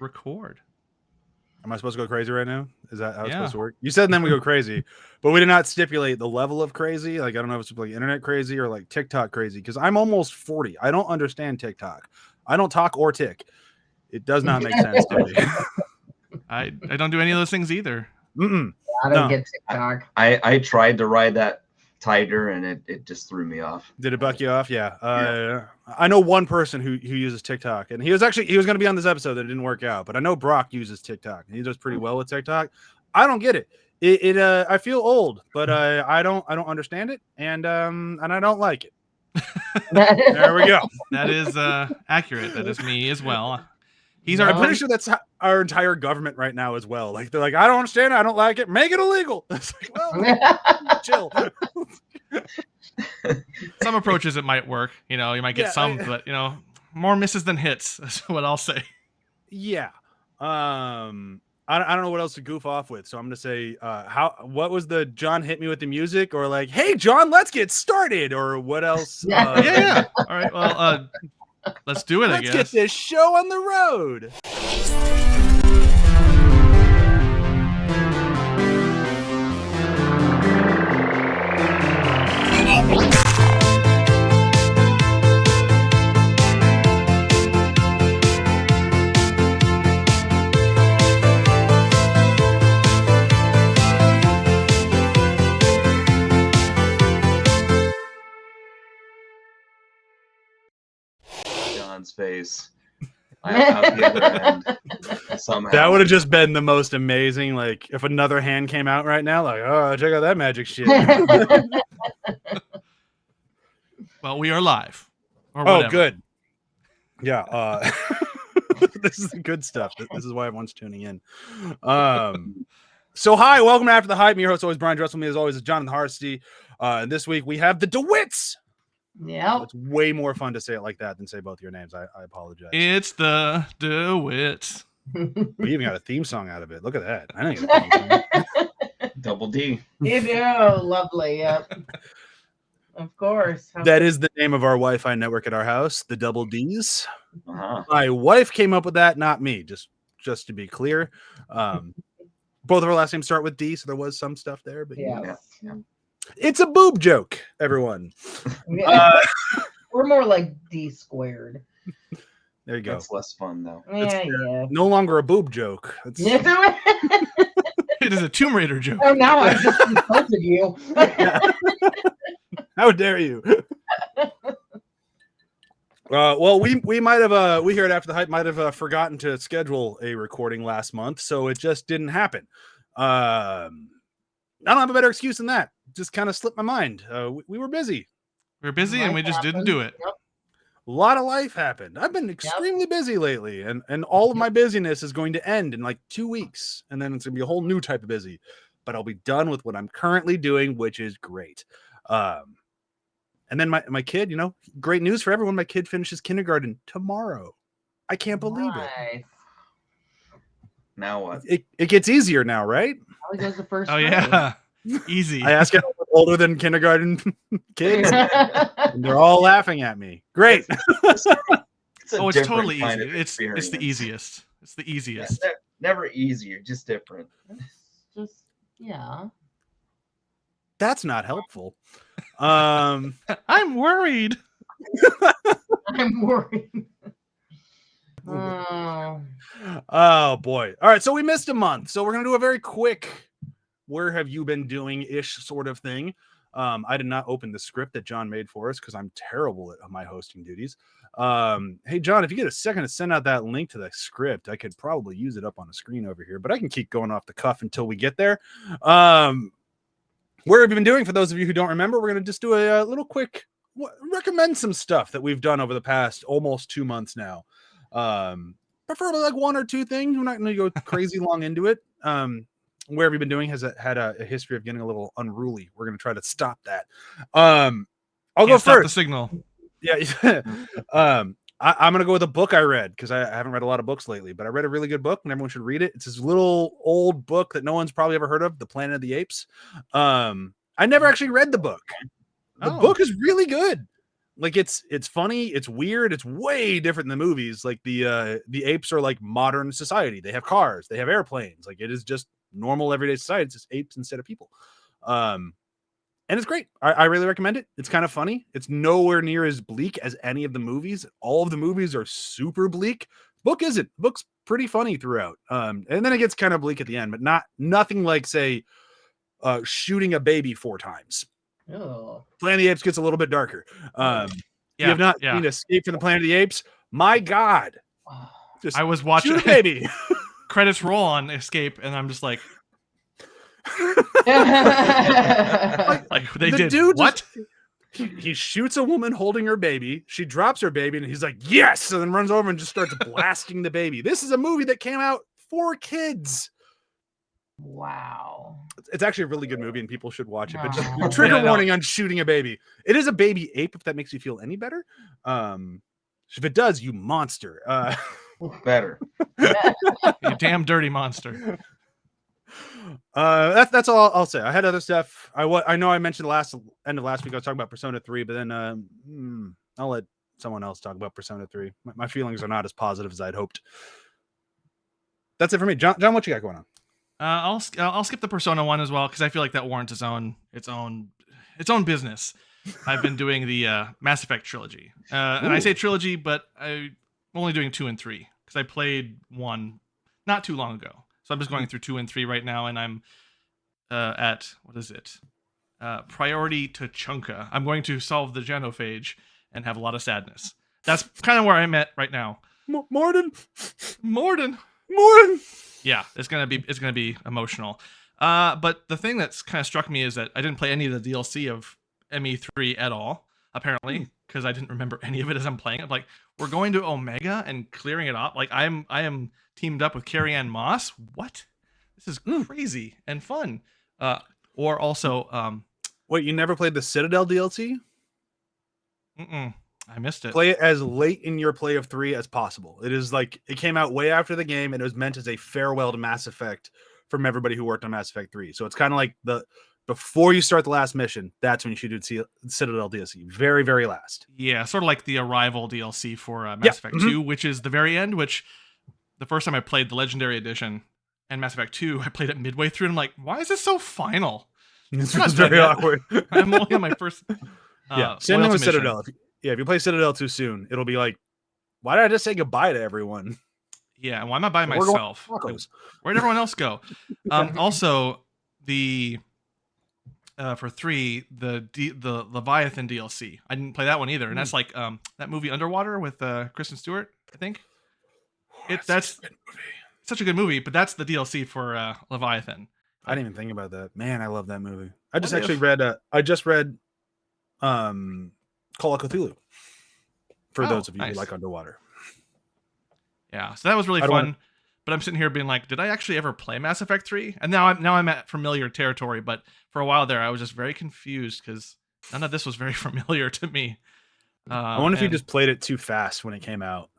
record. Am I supposed to go crazy right now? Is that how it's supposed to work? You said and then we go crazy, but we did not stipulate the level of crazy. Like, I don't know if it's like internet crazy or like TikTok crazy, because I'm almost 40. I don't understand TikTok. I don't talk or tick. It does not make sense to me. I don't do any of those things either. I don't get TikTok. I tried to ride that tiger and it just threw me off. Did it buck you off? Yeah. I know one person who uses TikTok, and he was going to be on this episode that it didn't work out, but I know Brock uses TikTok and he does pretty well with TikTok. I don't get it. I feel old, but I don't understand it, and I don't like it. There we go. That is accurate. That is me as well. I'm pretty sure that's our entire government right now as well. Like, they're like, I don't understand it, I don't like it, make it illegal. It's like, well, chill. Some approaches it might work. You might get some, but more misses than hits. That's what I'll say. Yeah. I don't know what else to goof off with, so I'm gonna say, what was the John hit me with the music, or like, hey John, let's get started, or what else? Yeah. All right. Well, let's do it. Let's get this show on the road. John's face. Out the other end. Somehow. That would have just been the most amazing. Like, if another hand came out right now, like, oh, check out that magic shit. Well, we are live. Oh, good. Yeah. This is the good stuff. This is why everyone's tuning in. So, hi, welcome to After the Hype. I'm your host, always Brian. Dressed with me, as always, is Jonathan Harsty. This week we have the DeWitts. Yeah, it's way more fun to say it like that than say both your names. I apologize. It's the DeWitts. We even got a theme song out of it. Look at that. I know you got a theme song. Double D. You do. Lovely. Yep. Of course. That is the name of our Wi-Fi network at our house, the Double Ds. Uh-huh. My wife came up with that, not me. Just to be clear. Both of our last names start with D, so there was some stuff there. But yeah. It's a boob joke, everyone. We're more like D squared. There you go. That's less fun, though. Yeah. No longer a boob joke. It is a Tomb Raider joke. Oh, now I've just insulted you. How dare you? Well, we might have we here at After the Hype might have forgotten to schedule a recording last month, so it just didn't happen. I don't have a better excuse than that. Just kind of slipped my mind. We were busy. We were busy, and we just didn't do it. Yep. A lot of life happened. I've been extremely busy lately, and all of my busyness is going to end in like 2 weeks, and then it's gonna be a whole new type of busy. But I'll be done with what I'm currently doing, which is great. And then my kid, great news for everyone. My kid finishes kindergarten tomorrow. I can't believe it. Now what? It gets easier now, right? How goes the first? Oh yeah, easy. I ask it older than kindergarten kids, and they're all laughing at me. Great. It's totally easy. It's the easiest. It's the easiest. Yeah, never easier, just different. Yeah. That's not helpful. I'm worried. I'm worried. Oh boy. All right, so we missed a month. So we're gonna do a very quick where have you been doing ish sort of thing. I did not open the script that John made for us because I'm terrible at my hosting duties. Hey John, if you get a second to send out that link to the script, I could probably use it up on the screen over here, but I can keep going off the cuff until we get there. Where have you been doing? For those of you who don't remember, we're going to just do a little quick recommend some stuff that we've done over the past almost 2 months now. Preferably like 1 or 2 things. We're not going to go crazy long into it. Where have you been doing has had a history of getting a little unruly. We're going to try to stop that. I'll go first. The signal. Yeah. I'm going to go with a book I read because I haven't read a lot of books lately, but I read a really good book and everyone should read it. It's this little old book that no one's probably ever heard of, The Planet of the Apes. I never actually read the book. The book is really good. Like it's funny, it's weird, it's way different than the movies. Like the apes are like modern society. They have cars, they have airplanes. Like it is just normal everyday society. It's just apes instead of people. And it's great. I really recommend it. It's kind of funny. It's nowhere near as bleak as any of the movies. All of the movies are super bleak. Book isn't. Book's pretty funny throughout. And then it gets kind of bleak at the end, but nothing like say shooting a baby 4 times. Oh. Planet of the Apes gets a little bit darker. You have not seen Escape from the Planet of the Apes? My God. Just I was watching shoot a baby. Credits roll on Escape, and I'm just like they the did dude what? He shoots a woman holding her baby. She drops her baby, and he's like, yes, and then runs over and just starts blasting the baby. This is a movie that came out for kids. Wow. It's actually a really good movie, and people should watch it. But just trigger warning on shooting a baby. It is a baby ape, if that makes you feel any better. If it does, you monster. Better. You damn dirty monster. That's all I'll say. I had other stuff. I know I mentioned end of last week I was talking about Persona 3, but then I'll let someone else talk about Persona 3. My feelings are not as positive as I'd hoped. That's it for me. John, what you got going on? I'll skip the Persona one as well because I feel like that warrants its own business. I've been doing the Mass Effect trilogy, and I say trilogy, but I'm only doing 2 and 3 because I played 1 not too long ago. So I'm just going through 2 and 3 right now, and I'm at what is it? Priority to Chunka. I'm going to solve the genophage and have a lot of sadness. That's kind of where I'm at right now. Morden. Yeah, it's gonna be emotional. But the thing that's kind of struck me is that I didn't play any of the DLC of ME3 at all, apparently, because I didn't remember any of it as I'm playing it. Like, we're going to Omega and clearing it off. Like, I am teamed up with Carrie Ann Moss. What? This is crazy and fun. Or also, wait, you never played the Citadel DLC? I missed it. Play it as late in your play of 3 as possible. It is like it came out way after the game, and it was meant as a farewell to Mass Effect from everybody who worked on Mass Effect 3. So it's kind of like before you start the last mission, that's when you should do Citadel DLC. Very, very last. Yeah, sort of like the Arrival DLC for Mass Effect 2, which is the very end, which the first time I played the Legendary Edition and Mass Effect 2, I played it midway through, and I'm like, why is this so final? It's very awkward. I'm only on my first same thing with Citadel. If you play Citadel too soon, it'll be like, why did I just say goodbye to everyone? Yeah, and why am I by myself? Where'd everyone else go? Also, the for 3, the Leviathan DLC. I didn't play that one either, and that's like that movie Underwater with Kristen Stewart, I think. That's such a good movie, but that's the DLC for Leviathan. I didn't even think about that. Man, I love that movie. I just read Call of Cthulhu for those of you who like Underwater. Yeah, so that was really fun. But I'm sitting here being like, did I actually ever play Mass Effect 3? And now I'm at familiar territory, but for a while there I was just very confused because none of this was very familiar to me. I wonder if you just played it too fast when it came out.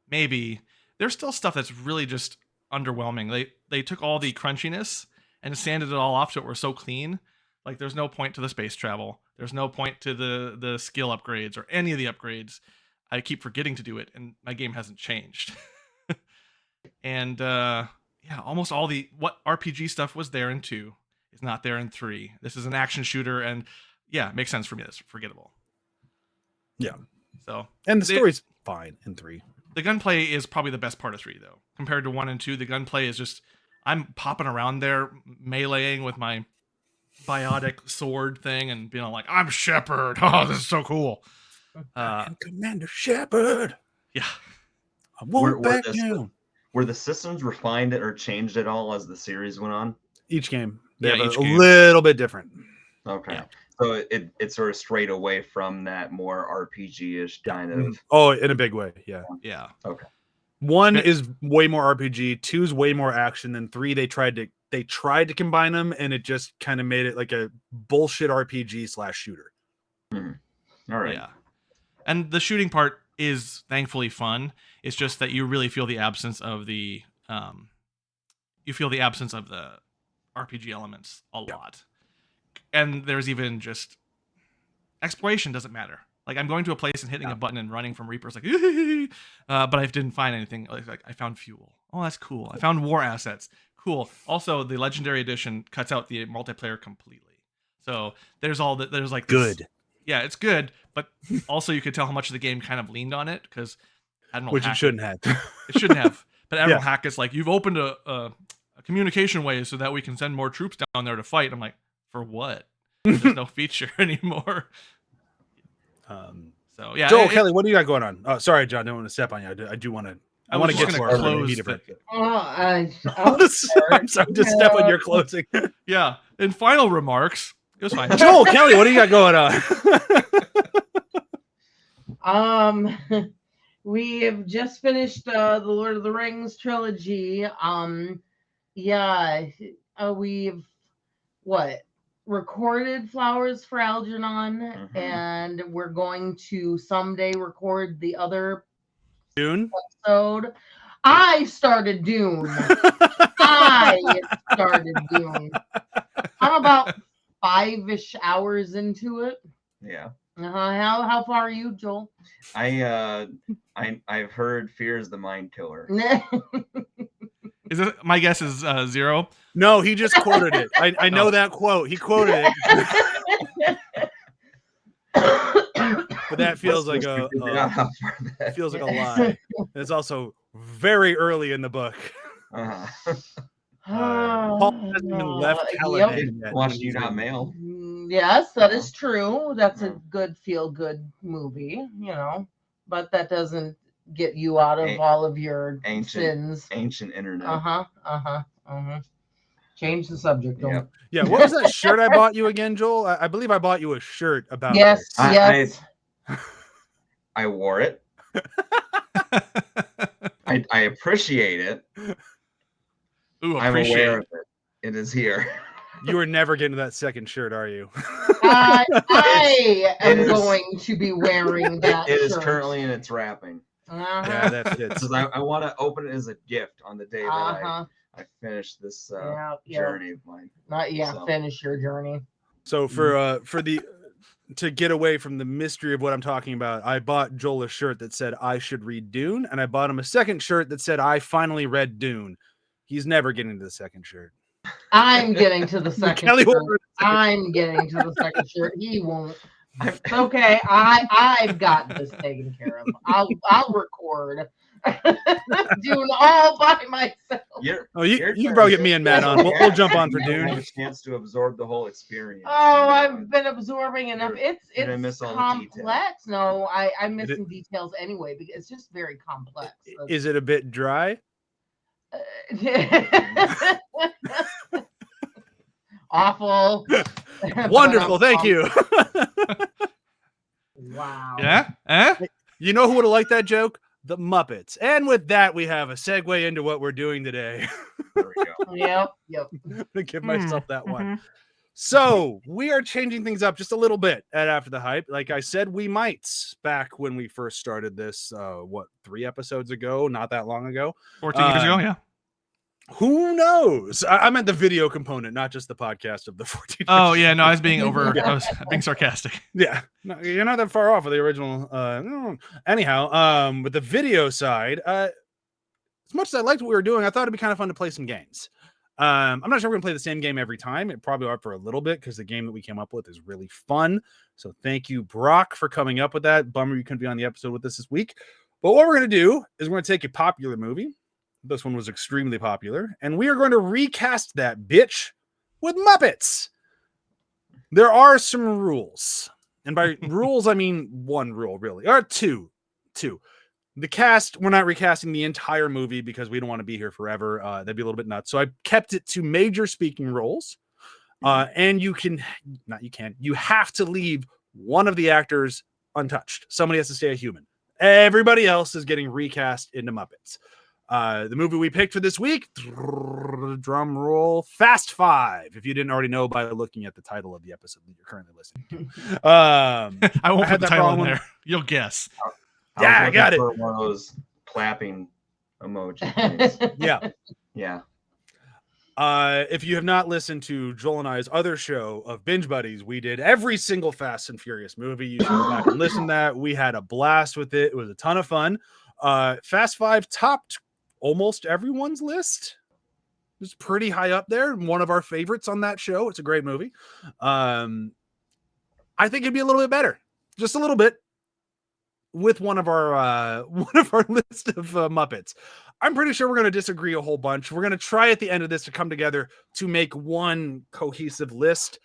Maybe. There's still stuff that's really just underwhelming. They took all the crunchiness and sanded it all off so it were so clean. Like, there's no point to the space travel. There's no point to the skill upgrades or any of the upgrades. I keep forgetting to do it, and my game hasn't changed. And almost all what RPG stuff was there in 2 is not there in 3. This is an action shooter, and it makes sense for me. It's forgettable. Yeah. So, and the story's fine in 3. The gunplay is probably the best part of 3, though. Compared to 1 and 2, the gunplay is just, I'm popping around there, meleeing with my biotic sword thing and being all like, I'm Shepard. Oh, this is so cool. I'm Commander Shepard. Yeah. I won't back down. Were the systems refined or changed at all as the series went on? Each game. They're a little bit different. Okay. Yeah. So it sort of strayed away from that more RPG-ish kind of. Oh, in a big way. Yeah. Yeah. Okay. 1 is way more RPG. 2 is way more action. Than 3, they tried to combine them, and it just kind of made it like a bullshit RPG / shooter. All right. Yeah. And the shooting part is thankfully fun. It's just that you really feel the absence of the RPG elements a lot. And there's even just exploration doesn't matter. Like I'm going to a place and hitting a button and running from Reapers, like, but I didn't find anything. Like I found fuel. Oh, that's cool. I found war assets. Cool. Also, the Legendary Edition cuts out the multiplayer completely. So there's all that. There's like this, Good. Yeah, it's good, but also you could tell how much the game kind of leaned on it because Admiral Which it Hackett- shouldn't have. It shouldn't have. But Admiral Yeah. Hackett's like, you've opened a communication way so that we can send more troops down there to fight. I'm like, for what? There's no feature anymore. So yeah, Joel, Kelly, what do you got going on? Oh, sorry, John. I don't want to step on you. I do want to. I want to was get just to gonna our close media break. I'll start. I'm sorry, just step on your closing. Yeah. In final remarks, it was fine. Joel, Kelly, what do you got going on? We have just finished the Lord of the Rings trilogy. We've recorded Flowers for Algernon, and we're going to someday record the other Dune. episode. I started Dune. I started Dune. I'm about 5-ish hours into it. Yeah. How far are you, Joel? I've heard fear is the mind killer. Is it? My guess is 0. No, he just quoted it. I know that quote. He quoted it. But that feels like a feels like a lie. It's also very early in the book. Paul hasn't even left Caladan yet. Watched You Got Mail. Yes, that is true. That's a good feel-good movie, but that doesn't get you out of all of your sins. Ancient internet. Change the subject. Don't. Yeah, what was that shirt I bought you again, Joel? I believe I bought you a shirt about Yes, this. yes. I wore it. I appreciate it. Ooh, I'm appreciate aware of it. It is here. You are never getting that second shirt, are you? I am going to be wearing that. It is shirt. currently in its wrapping. Yeah, that fits. Because I want to open it as a gift on the day that I finish this journey of mine. Finish your journey. So to get away from the mystery of what I'm talking about, I bought Joel a shirt that said I should read Dune, and I bought him a second shirt that said I finally read Dune. He's never getting to the second shirt. I'm getting to the second Kelly shirt. I'm getting to the second shirt. He won't. It's okay. I've got this taken care of. I'll record. Dune all by myself. You can probably get me and Matt on. We'll jump on for Dune. Have a chance to absorb the whole experience. Oh, I've been absorbing enough. It's complex. No, I'm missing details anyway because it's just very complex. Is it a bit dry? Awful. Wonderful. Thank you. Wow. Yeah? You know who would have liked that joke? The Muppets. And with that, we have a segue into what we're doing today. There we go. Yep. I'm gonna give myself that one. So we are changing things up just a little bit at After the Hype. Like I said, we might back when we first started this, 3 episodes ago, not that long ago. 14 years ago, yeah. Who knows? I meant the video component, not just the podcast of the 14. Oh, yeah, no, I was being I was being sarcastic. Yeah, no, you're not that far off of the original. Anyhow, with the video side, as much as I liked what we were doing, I thought it'd be kind of fun to play some games. I'm not sure we're gonna play the same game every time. It probably are for a little bit because the game that we came up with is really fun. So thank you, Brock, for coming up with that. Bummer you couldn't be on the episode with us this week. But what we're gonna do is we're gonna take a popular movie. This one was extremely popular, and we are going to recast that bitch with Muppets. There are some rules, and by rules I mean one rule, really, or two. The cast, we're not recasting the entire movie because we don't want to be here forever. That'd be a little bit nuts. So I kept it to major speaking roles, and you have to leave one of the actors untouched. Somebody has to stay a human. Everybody else is getting recast into Muppets. The movie we picked for this week, drum roll, Fast Five. If you didn't already know by looking at the title of the episode that you're currently listening to. I won't put the title in there. You'll guess. I got it. One of those clapping emojis. Yeah. Yeah. If you have not listened to Joel and I's other show of Binge Buddies, we did every single Fast and Furious movie. You should go back and listen to that. We had a blast with it. It was a ton of fun. Fast Five topped almost everyone's list. It's pretty high up there. One of our favorites on that show. It's a great movie. I think it'd be a little bit better, just a little bit, with one of our list of Muppets. I'm pretty sure we're going to disagree a whole bunch. We're going to try at the end of this to come together to make one cohesive list.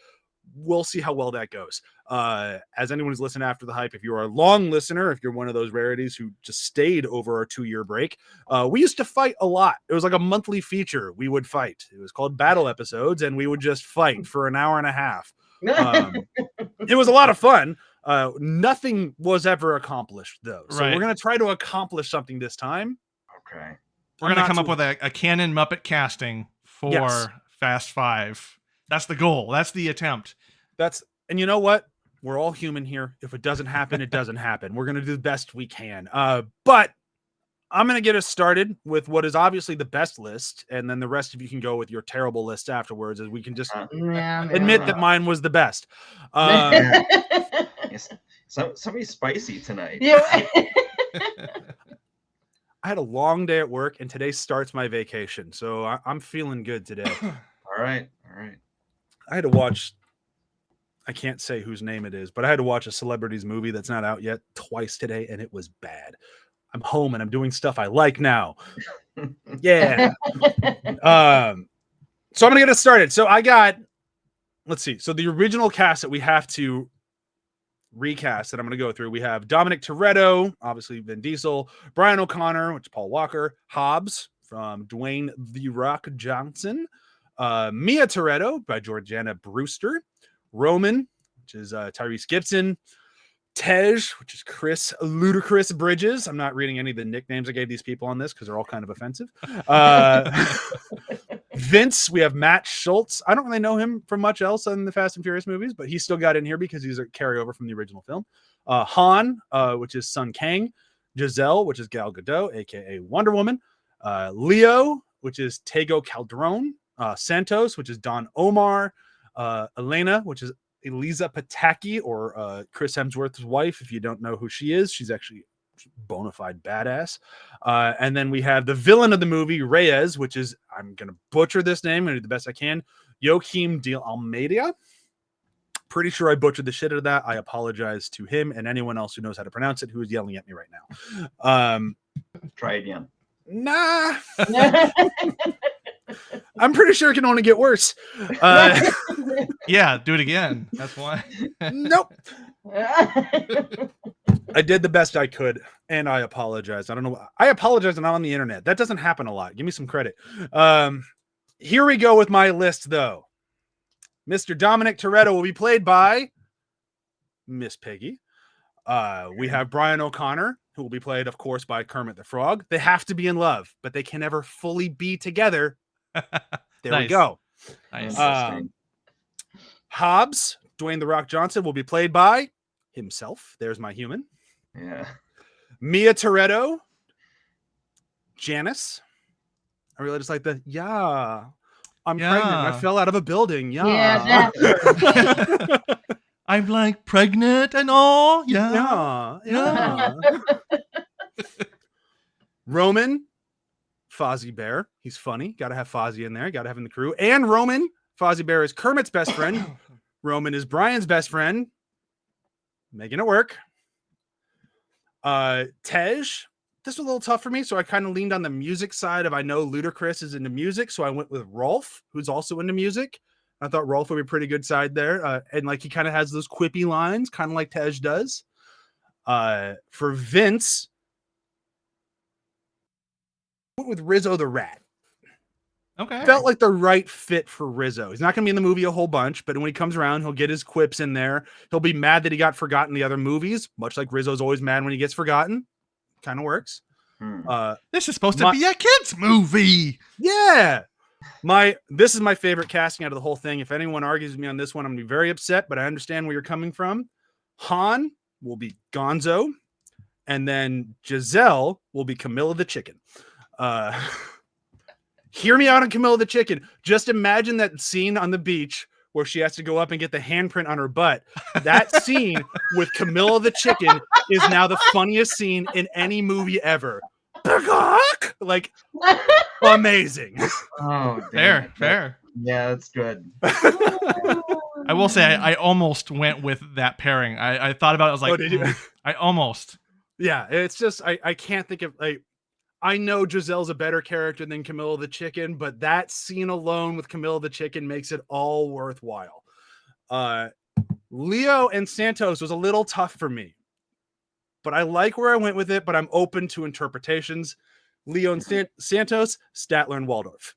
We'll see how well that goes. As anyone who's listened after the hype, if you're a long listener, if you're one of those rarities who just stayed over our 2-year break, we used to fight a lot. It was like a monthly feature. We would fight. It was called Battle Episodes, and we would just fight for an hour and a half. It was a lot of fun. Nothing was ever accomplished, though. So Right. we're going to try to accomplish something this time. Okay. We're going to come up with a canon Muppet casting for Yes. Fast Five. That's the goal. That's the attempt. And you know what? We're all human here. If it doesn't happen, it doesn't happen. We're going to do the best we can. But I'm going to get us started with what is obviously the best list. And then the rest of you can go with your terrible lists afterwards, as we can just admit that mine was the best. Yes. Somebody's spicy tonight. Yeah. I had a long day at work, and today starts my vacation. So I'm feeling good today. All right. I had to watch, I can't say whose name it is, but I had to watch a celebrities movie that's not out yet twice today, and it was bad. I'm home and I'm doing stuff I like now. Yeah. So I'm gonna get us started. So I got, let's see. So the original cast that we have to recast that I'm gonna go through. We have Dominic Toretto, obviously Vin Diesel, Brian O'Connor, which is Paul Walker, Hobbs from Dwayne "The Rock" Johnson, Mia Toretto by Georgiana Brewster, Roman, which is Tyrese Gibson, Tej, which is Chris Ludacris Bridges. I'm not reading any of the nicknames I gave these people on this because they're all kind of offensive. Vince, we have Matt Schultz. I don't really know him from much else on the Fast and Furious movies, but he still got in here because he's a carryover from the original film. Han, which is Sun Kang. Giselle, which is Gal Gadot, aka Wonder Woman. Leo, which is Tego Calderon. Santos, which is Don Omar. Elena, which is Eliza Pataki, or Chris Hemsworth's wife. If you don't know who she is, she's actually bona fide badass. And then we have the villain of the movie, Reyes, which is, I'm gonna butcher this name, I'm gonna do the best I can, Joaquim de Almeida. Pretty sure I butchered the shit out of that. I apologize to him and anyone else who knows how to pronounce it, who is yelling at me right now. Try again. Nah. I'm pretty sure it can only get worse. Yeah, do it again. That's why. Nope. I did the best I could, and I apologize. I don't know. I apologize, and I'm on the internet. That doesn't happen a lot. Give me some credit. Here we go with my list, though. Mr. Dominic Toretto will be played by Miss Piggy. We have Brian O'Connor, who will be played, of course, by Kermit the Frog. They have to be in love, but they can never fully be together. There we Nice. go. Nice. Interesting. Hobbs, Dwayne "The Rock" Johnson, will be played by himself. There's my human. Yeah. Mia Toretto, Janice. I really just like the, yeah, I'm pregnant. I Yeah. fell out of a building. Yeah. Yeah, that's I'm like pregnant and all. Yeah. Yeah. Roman, Fozzie Bear. He's funny. Got to have Fozzie in there. Got to have him in the crew. And Roman, Fozzie Bear is Kermit's best friend. Roman is Brian's best friend. Making it work. Tej. This was a little tough for me, so I kind of leaned on the music side of, I know Ludacris is into music, so I went with Rolf, who's also into music. I thought Rolf would be a pretty good side there. And like, he kind of has those quippy lines, kind of like Tej does. For Vince, I went with Rizzo the Rat. Okay. Felt like the right fit for Rizzo. He's not going to be in the movie a whole bunch, but when he comes around, he'll get his quips in there. He'll be mad that he got forgotten in the other movies, much like Rizzo's always mad when he gets forgotten. Kind of works. This is supposed to be a kid's movie. Yeah. This is my favorite casting out of the whole thing. If anyone argues with me on this one, I'm gonna be very upset, but I understand where you're coming from. Han will be Gonzo, and then Giselle will be Camilla the chicken. Hear me out on Camilla the chicken. Just imagine that scene on the beach where she has to go up and get the handprint on her butt. That scene with Camilla the chicken is now the funniest scene in any movie ever. Like, amazing. Oh, damn Fair, it. fair. Yeah, that's good. I will say I almost went with that pairing. I thought about it. I was like, did you? I almost. Yeah, it's just I can't think of like I know Giselle's a better character than Camilla the chicken, but that scene alone with Camilla the chicken makes it all worthwhile. Leo and Santos was a little tough for me, but I like where I went with it, but I'm open to interpretations. Leo and Santos, Statler and Waldorf.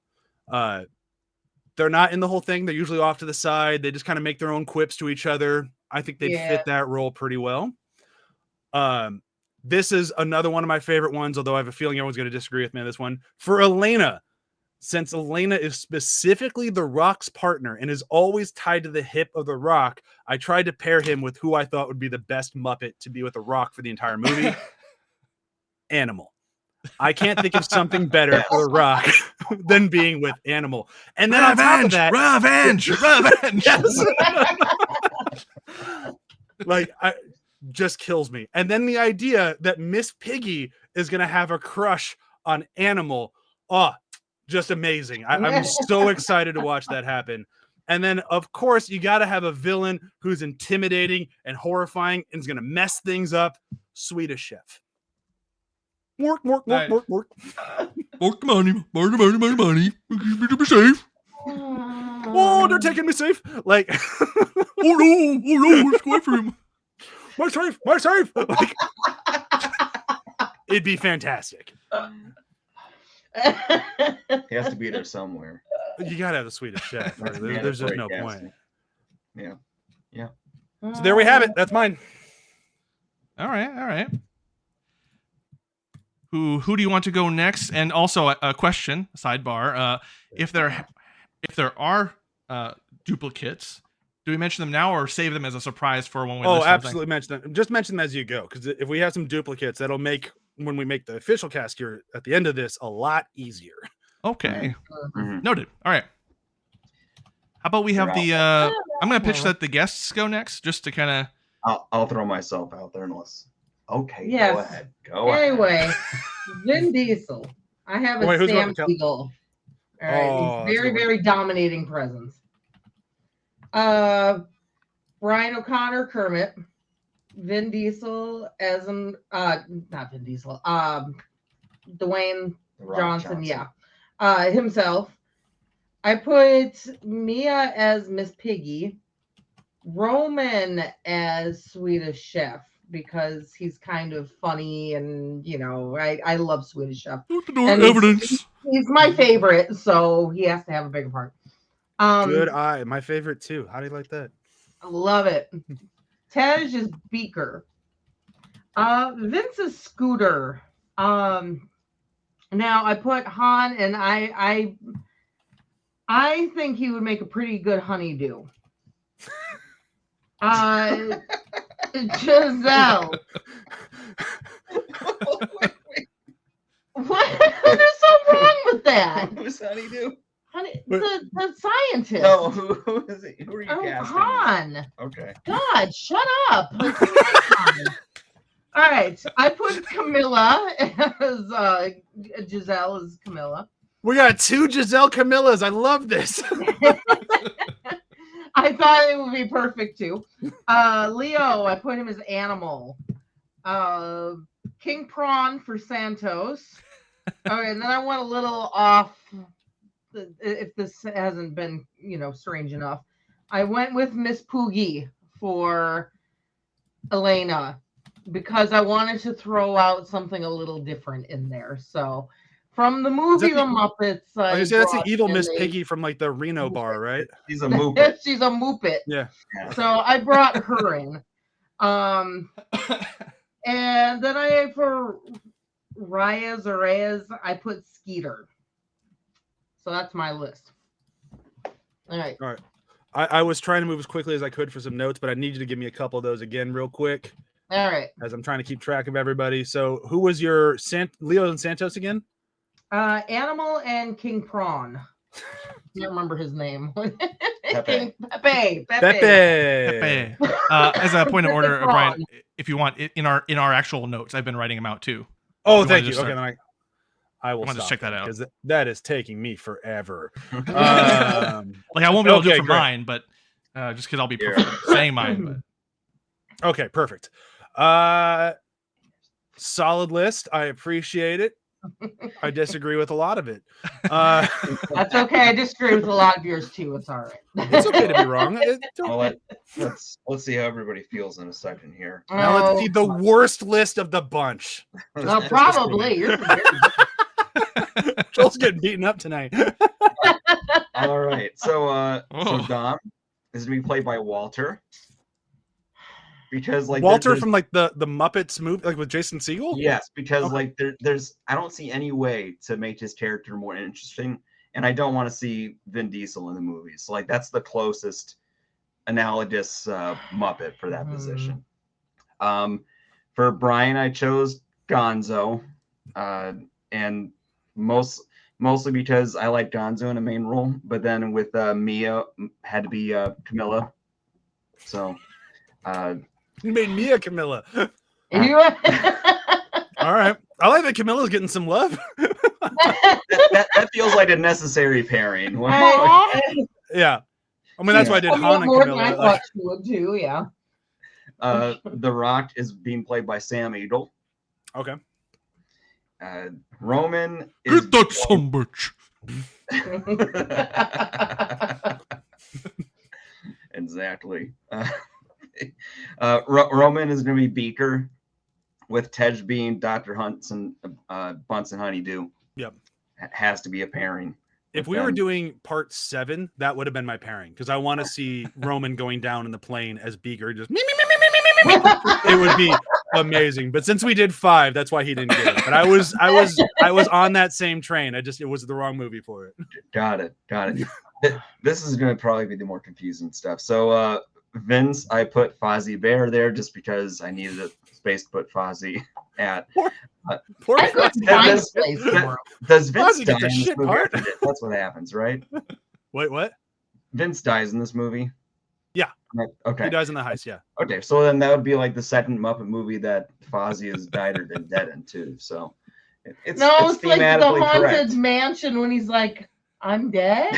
They're not in the whole thing. They're usually off to the side. They just kind of make their own quips to each other. I think they'd fit that role pretty well. This is another one of my favorite ones, although I have a feeling everyone's going to disagree with me on this one. For Elena, since Elena is specifically The Rock's partner and is always tied to the hip of The Rock, I tried to pair him with who I thought would be the best Muppet to be with The Rock for the entire movie. Animal. I can't think of something better for The Rock than being with Animal. And then on top of that, revenge. yes. Like, just kills me. And then the idea that Miss Piggy is going to have a crush on Animal. Oh, just amazing. I'm so excited to watch that happen. And then, of course, you got to have a villain who's intimidating and horrifying and is going to mess things up. Swedish Chef. Work. Work money. Keep me safe. Oh, they're taking me safe. Like, oh no, let's go away from him. My safe. Like, it'd be fantastic. He has to be there somewhere. You gotta have the Swedish Chef. There's just no point. Yeah. So there we have it. That's mine. All right. Who do you want to go next? And also a question, sidebar. If there are duplicates, do we mention them now or save them as a surprise for when we list absolutely mention them. Just mention them as you go, because if we have some duplicates, that'll make when we make the official cast here at the end of this a lot easier. Okay. Noted. All right. How about we have the I'm gonna pitch that the guests go next, just to kind of I'll throw myself out there unless yes. Go ahead. Anyway, Vin Diesel. I have a Sam Eagle. All right. He's very dominating presence. Brian O'Connor, Kermit. Vin Diesel as not Vin Diesel. Dwayne Johnson. Yeah. Himself. I put Mia as Miss Piggy. Roman as Swedish Chef, because he's kind of funny and I love Swedish Chef. Evidence. He's my favorite, so he has to have a bigger part. Good eye. My favorite too. How do you like that? I love it. Tej is Beaker. Vince is Scooter. Now I put Han, and I think he would make a pretty good honeydew. Giselle. What is so wrong with that? Who's honeydew? The scientist. No, who is it? Who are you casting? Han. Okay. God, shut up. All right. I put Camilla as Giselle as Camilla. We got 2 Giselle Camillas. I love this. I thought it would be perfect too. Leo, I put him as Animal. King Prawn for Santos. Okay, and then I went a little off. If this hasn't been, strange enough, I went with Miss Poogie for Elena because I wanted to throw out something a little different in there. So, from the movie The Muppets, I was say that's the evil Miss Piggy from like the Reno bar, right? She's a Muppet. She's a Muppet. Yeah. So I brought her in. And then for Reyes, I put Skeeter. So that's my list. All right. I was trying to move as quickly as I could for some notes, but I need you to give me a couple of those again real quick. All right. As I'm trying to keep track of everybody. So who was your Leo and Santos again? Animal and King Prawn. Can't remember his name. Pepe. Pepe. Pepe. As a point of order, Prawn. Brian, if you want, in our actual notes, I've been writing them out too. Oh, You thank wanna you. just Okay, start- then I will wanna just stop check that out. because that is taking me forever. Like I won't be able to do Okay, it for great. mine, but just because I'll be Yeah. saying mine. But Okay, perfect. Solid list. I appreciate it. I disagree with a lot of it. That's okay. I disagree with a lot of yours too. It's all right. It's okay to be wrong. Let's see how everybody feels in a second here. Now let's see the worst list of the bunch. Well, Just probably. kidding. Yours is very Joel's getting beaten up tonight. All right, so Oh. Dom is to be played by Walter, because like Walter there's- from like the Muppets movie, like with Jason Segel. yes, because Okay. like there's I don't see any way to make his character more interesting, and I don't want to see Vin Diesel in the movies. So, like that's the closest analogous Muppet for that Mhm. position. For Brian, I chose Gonzo, and mostly because I like Gonzo in a main role, but then with Mia had to be Camilla. So You made Mia Camilla. You- All right. I like that Camilla's getting some love. that feels like a necessary pairing. Yeah. I mean, that's why I did A little Han and more than I Camilla. thought she would too. Yeah. The Rock is being played by Sam Eagle. Okay. Roman is get that son bitch. exactly. Roman is going to be Beaker, with Tej being Dr. Bunsen Honeydew. Yep. Has to be a pairing. If with we were them. doing part 7, that would have been my pairing because I want to see Roman going down in the plane as Beaker. Just it would be amazing. But since we did 5, that's why he didn't get it. But I was on that same train. It was the wrong movie for it. Got it. This is going to probably be the more confusing stuff. So Vince, I put Fozzie Bear there just because I needed a space to put Fozzie at. Poor I couldn't Fozzie. find a this- place for him. Does Vince Fozzie die gets in the this shit movie? part. That's what happens, right? Wait, what? Vince dies in this movie. Yeah. Okay. He dies in the heist, yeah. Okay. So then that would be like the second Muppet movie that Fozzie has died or been dead in too. So it's No, it's like the thematically haunted correct. mansion when he's like, "I'm dead."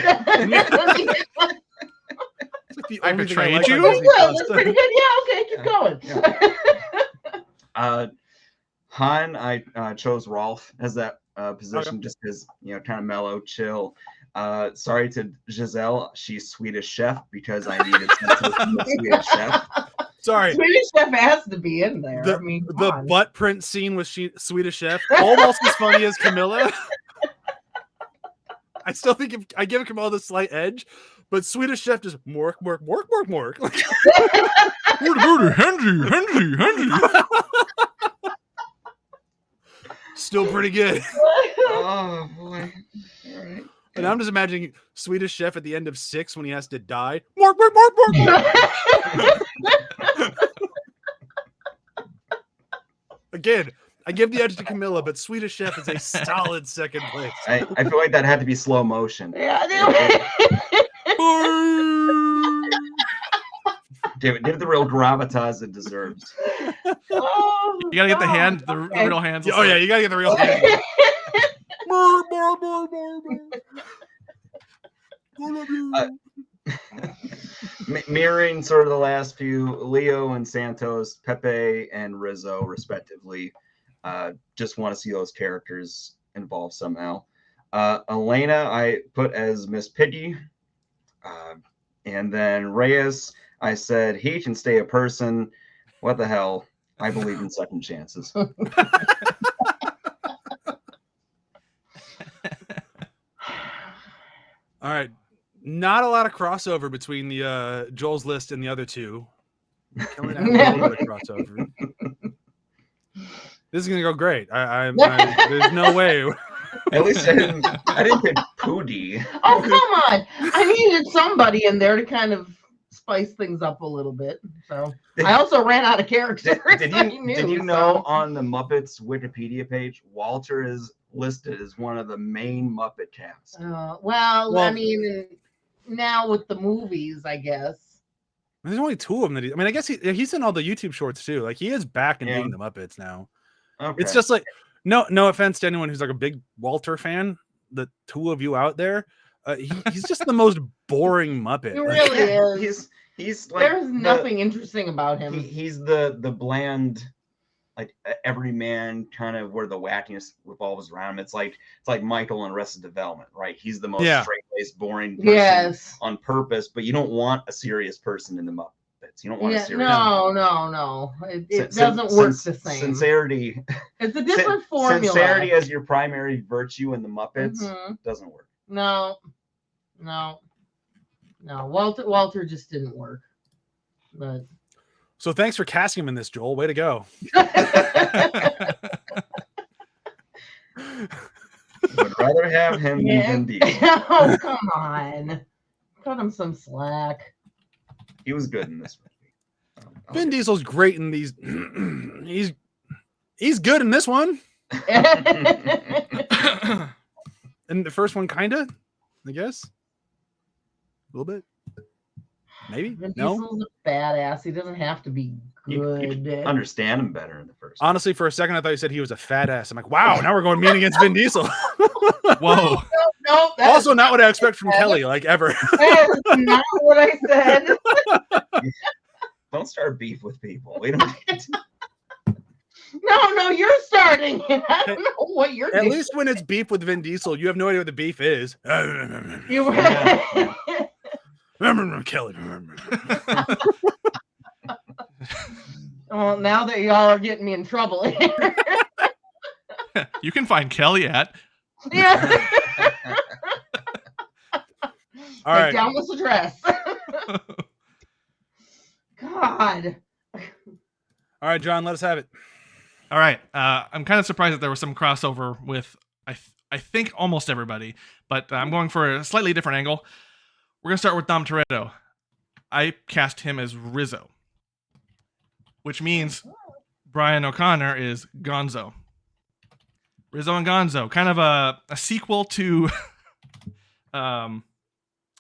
It's like the I only thing betrayed like on you? Disney Yeah, Plus. that's pretty good. Yeah, okay, keep going. Han, I chose Rolf as that position just because kind of mellow, chill. Sorry to Giselle, she's Swedish Chef because I needed some Swedish Chef. Sorry. Swedish Chef has to be in there. I mean, come The on. butt print scene with Swedish Chef, almost as funny as Camilla. I still think if I give Camilla the slight edge, but Swedish Chef just mork. Like, Henry. still pretty good. Oh boy! All right. And I'm just imagining Swedish Chef at the end of 6 when he has to die. Mork. Again, I give the edge to Camilla, but Swedish Chef is a solid second place. I feel like that had to be slow motion. Yeah, Give it the real gravitas it deserves. oh, You gotta get the God. hand, the Okay. real hands. Oh yeah, you gotta get the real. Mirroring sort of the last few, Leo and Santos, Pepe and Rizzo, respectively. Just want to see those characters involved somehow. Elena, I put as Miss Piggy. And then Reyes, I said he can stay a person. What the hell? I believe in second chances. All right, not a lot of crossover between the Joel's list and the other two. Killing out a little bit of crossover. This is gonna go great. There's no way. At least I didn't pick Pootie. Oh, come on. I needed somebody in there to kind of spice things up a little bit. So I also ran out of characters. Did I you knew, know so. on the Muppets Wikipedia page, Walter is listed as one of the main Muppet cast. Well, I mean, now with the movies, I guess. There's only 2 of them. I guess he's in all the YouTube shorts too. Like he is back and being the Muppets now. Okay. It's just like no offense to anyone who's like a big Walter fan. The 2 of you out there, he's just the most boring Muppet. He really is. He's like there's nothing interesting about him. He's the bland, like everyman kind of where the wackiness revolves around him. It's like Michael in Arrested Development, right? He's the most straight-laced, boring person on purpose, but you don't want a serious person in the Muppets. You don't want a serious no. It doesn't work the same. Sincerity. It's a different formula. Sincerity as your primary virtue in the Muppets doesn't work. No. Walter just didn't work. But so thanks for casting him in this, Joel. Way to go. Would rather have him than Diesel. Oh, come on. Cut him some slack. He was good in this movie. Vin Diesel's great in these. he's good in this one. And the first one, kinda, I guess. A little bit. Maybe. Vin No. Diesel's a badass. He doesn't have to be good. You understand him better in the first one. Honestly, for a second, I thought you said he was a fat ass. I'm like, wow, now we're going mean against Vin Diesel. Whoa. No, also not what I expect from Kelly, like ever. That is not what I said. Don't start beef with people. We don't need to. No, you're starting it. I don't know what you're doing. At least when it's beef with Vin Diesel, you have no idea what the beef is. You Kelly. Well, now that y'all are getting me in trouble here. You can find Kelly at. Yeah. All right. Down this address. God. All right, John, let us have it. All right. I'm kind of surprised that there was some crossover with, I think, almost everybody, but I'm going for a slightly different angle. We're going to start with Dom Toretto. I cast him as Rizzo, which means Brian O'Connor is Gonzo. Rizzo and Gonzo, kind of a sequel to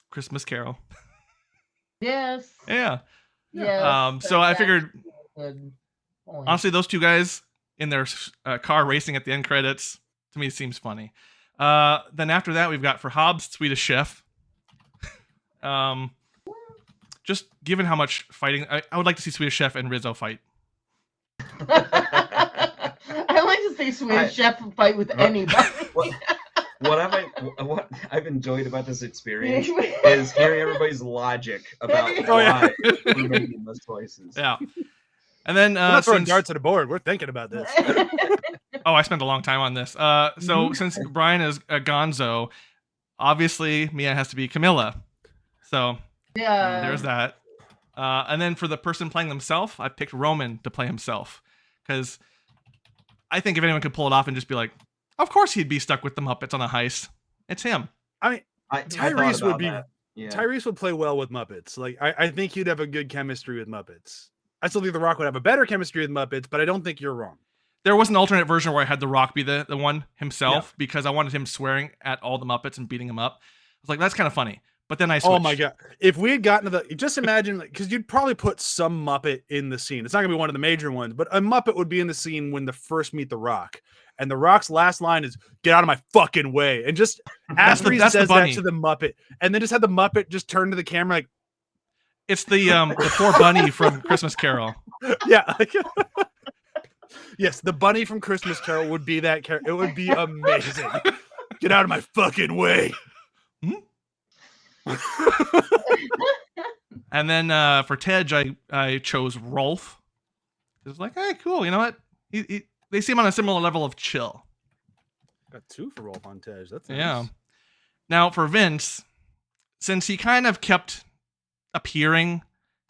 Christmas Carol. Yes. Yeah. Yes. So I figured, Good point. honestly, those 2 guys in their car racing at the end credits, to me, seems funny. Then after that, we've got for Hobbs, Swedish Chef. Just given how much fighting, I would like to see Swedish Chef and Rizzo fight. I like to see Swedish Chef fight with anybody. What I've enjoyed about this experience is hearing everybody's logic about why we're making those choices. Yeah. And then we're not throwing darts at a board. We're thinking about this. I spent a long time on this. So since Brian is a Gonzo, obviously Mia has to be Camilla. So there's that. And then for the person playing themselves, I picked Roman to play himself. Because I think if anyone could pull it off and just be like, of course he'd be stuck with the Muppets on a heist. It's him. I mean, Tyrese would be. Yeah. Tyrese would play well with Muppets. Like I think he'd have a good chemistry with Muppets. I still think The Rock would have a better chemistry with Muppets, but I don't think you're wrong. There was an alternate version where I had The Rock be the one himself because I wanted him swearing at all the Muppets and beating him up. I was like, that's kind of funny. But then I switched. Oh my god! If we had gotten to just imagine, because you'd probably put some Muppet in the scene. It's not gonna be one of the major ones, but a Muppet would be in the scene when they first meet The Rock, and The Rock's last line is "Get out of my fucking way," and just after he says that to the Muppet, and then just have the Muppet just turn to the camera like, it's the poor bunny from Christmas Carol. Yeah. Yes, the bunny from Christmas Carol would be that character. It would be amazing. Get out of my fucking way. And then for Tej, I chose Rolf. It was like, hey, cool. You know what? They seem on a similar level of chill. Got 2 for Rolf on Tej. That's nice. Yeah. Now for Vince, since he kind of kept appearing,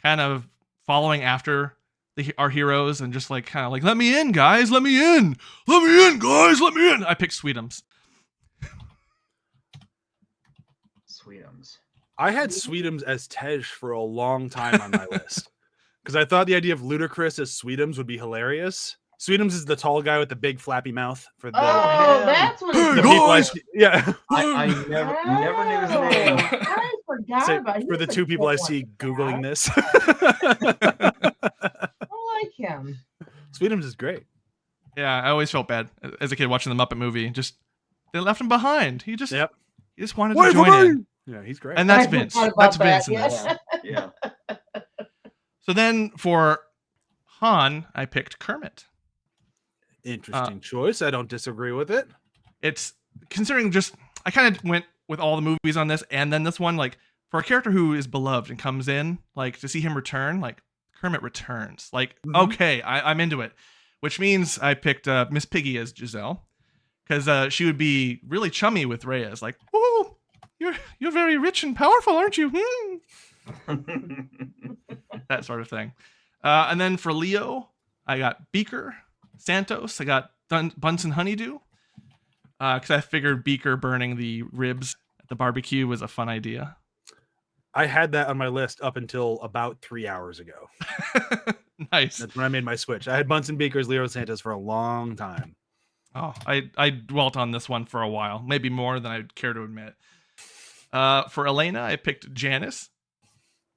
kind of following after our heroes, and just like kind of like, let me in, guys, let me in, guys, let me in. I picked Sweetums. Sweetums. I had Sweetums as Tej for a long time on my list because I thought the idea of Ludacris as Sweetums would be hilarious. Sweetums is the tall guy with the big flappy mouth for the. Oh, him. that's what the it's people I guys! see, yeah. I never knew his name. I forgot Say, about for the he's a two people I good see one. googling this. I like him. Sweetums is great. Yeah, I always felt bad as a kid watching the Muppet movie. Just they left him behind. He just wanted to join in. Yeah, he's great. And that's I Vince. forgot about That's that, Vince in this. Yeah. So then for Han, I picked Kermit. Interesting choice. I don't disagree with it. It's considering just I kind of went with all the movies on this and then this one, like for a character who is beloved and comes in, like to see him return, like Kermit returns. Like, okay, I'm into it. Which means I picked Miss Piggy as Giselle. Because she would be really chummy with Reyes. Like, oh, you're very rich and powerful, aren't you? That sort of thing. And then for Leo, I got Beaker, Santos. I got Bunsen Honeydew. Because I figured Beaker burning the ribs at the barbecue was a fun idea. I had that on my list up until about 3 hours ago. Nice. That's when I made my switch. I had Bunsen Beakers, Leo Santos for a long time. Oh, I dwelt on this one for a while, maybe more than I'd care to admit. For Elena, I picked Janice.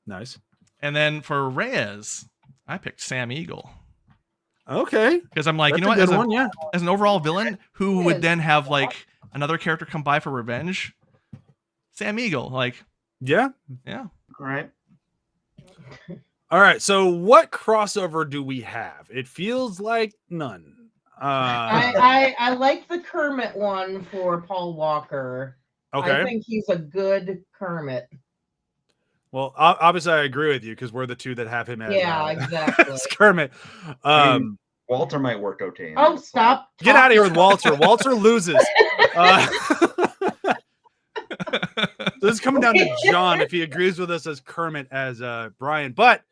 Nice. And then for Reyes, I picked Sam Eagle. Okay. Because I'm like, That's you know what? a good one, yeah. As an overall villain who would then have like another character come by for revenge, Sam Eagle, like, Yeah. yeah. All right. All right. So what crossover do we have? It feels like none. I like the Kermit one for Paul Walker. Okay. I think he's a good Kermit. Well, obviously I agree with you because we're the two that have him as, Exactly. as Kermit. Walter might work okay. Oh, stop. Get out of here with Walter. Walter loses. So this is coming down to John if he agrees with us as Kermit as Brian. But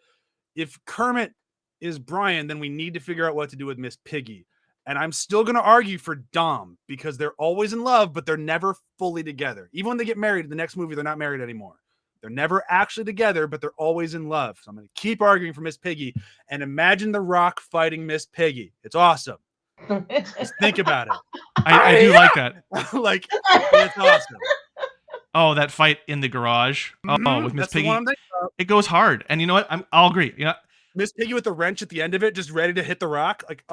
if Kermit is Brian, then we need to figure out what to do with Miss Piggy. And I'm still going to argue for Dom because they're always in love, but they're never fully together. Even when they get married in the next movie, they're not married anymore. They're never actually together, but they're always in love. So I'm going to keep arguing for Miss Piggy. And imagine The Rock fighting Miss Piggy. It's awesome. Just think about it. I do like that. Like, it's awesome. Oh, that fight in the garage. Oh, with Miss That's the Piggy. one I'm thinking of. It goes hard. And you know what? I'll agree. You know, Miss Piggy with the wrench at the end of it, just ready to hit the rock. Like,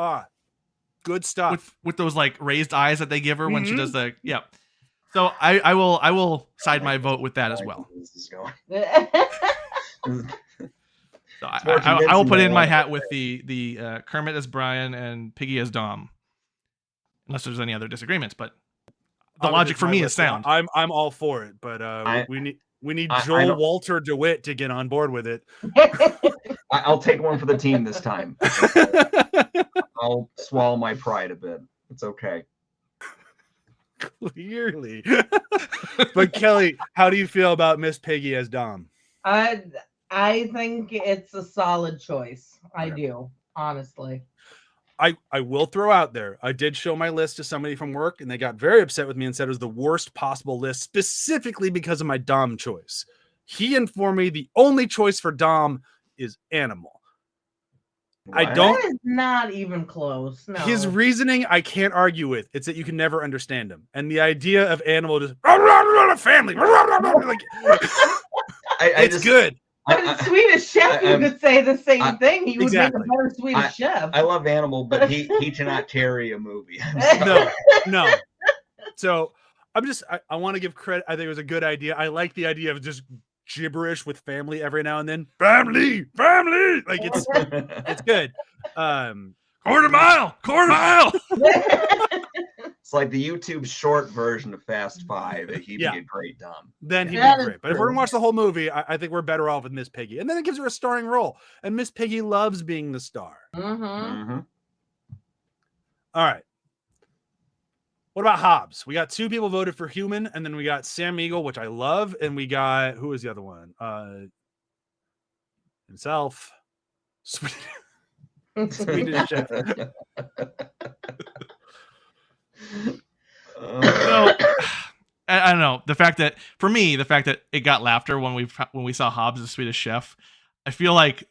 good stuff. with those like raised eyes that they give her when she does the So I will side my vote with that as well. This is going. So I will put in my hat with the Kermit as Brian and Piggy as Dom, unless there's any other disagreements. But the logic for me is sound. I'm all for it, but we need Joel Walter DeWitt to get on board with it. I'll take one for the team this time. I'll swallow my pride a bit. It's okay. Clearly. But Kelly, how do you feel about Miss Piggy as Dom? I think it's a solid choice. I do, honestly. I will throw out there, I did show my list to somebody from work, and they got very upset with me and said it was the worst possible list, specifically because of my Dom choice. He informed me the only choice for Dom is Animal. What? I don't. That is not even close. No. His reasoning, I can't argue with. It's that you can never understand him, and the idea of Animal just family, like, it's good. But in Swedish Chef, you could say the same thing. He would make a better Swedish Chef. I love Animal, but he cannot carry a movie. No. So I want to give credit. I think it was a good idea. I like the idea of just gibberish with family every now and then. Family. Like it's good. Quarter mile. It's like the YouTube short version of Fast Five. He'd be a great Dom. Then he'd That be is great. But if we're gonna watch the whole movie, I think we're better off with Miss Piggy. And then it gives her a starring role. And Miss Piggy loves being the star. Mm-hmm. All right. What about Hobbs? We got 2 people voted for Human, and then we got Sam Eagle, which I love, and we got who was the other one? Himself. Swedish Chef. So, I don't know. The fact that it got laughter when we saw Hobbs as Swedish Chef, I feel like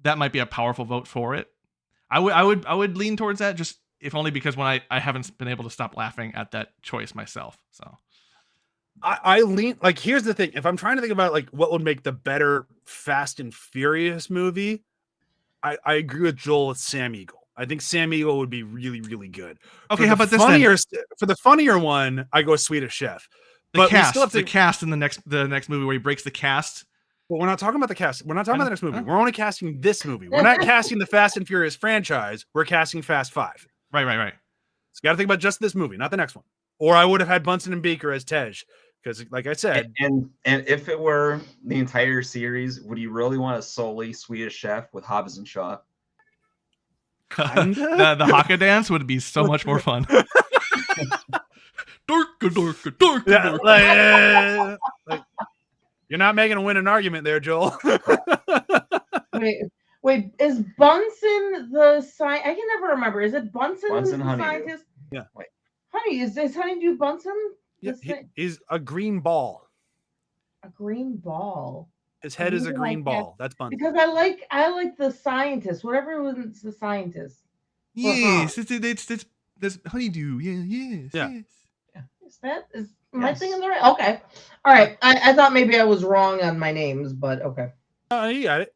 that might be a powerful vote for it. I would lean towards that, just if only because when I haven't been able to stop laughing at that choice myself. So I lean like here's the thing. If I'm trying to think about like what would make the better Fast and Furious movie, I agree with Joel with Sam Eagle. I think Sam Eagle would be really, really good. okay, how about this then? For the funnier one, I go Swedish Chef. The cast in the next movie where he breaks the cast. But we're not talking about the cast. We're not talking about the next movie. We're only casting this movie. We're not casting the Fast and Furious franchise. We're casting Fast 5. Right. So you got to think about just this movie, not the next one. Or I would have had Bunsen and Baker as Tej, because, like I said, and if it were the entire series, would you really want a solely Swedish Chef with Hobbs and Shaw? the haka dance would be so much more fun. Like, you're not making a winning argument there, Joel. Wait, is Bunsen the scientist? I can never remember. Is it Bunsen who's the Honeydew. scientist? Yeah. Wait. Honey, is Honeydew Bunsen? Yeah, he's a green ball. A green ball. His head is a green ball. That's Bunsen. Because I like the scientist. Whatever was the scientist. Yes, it's that's honeydew. Yeah. Am I thinking the right? Okay. All right. I thought maybe I was wrong on my names, but okay. You got it.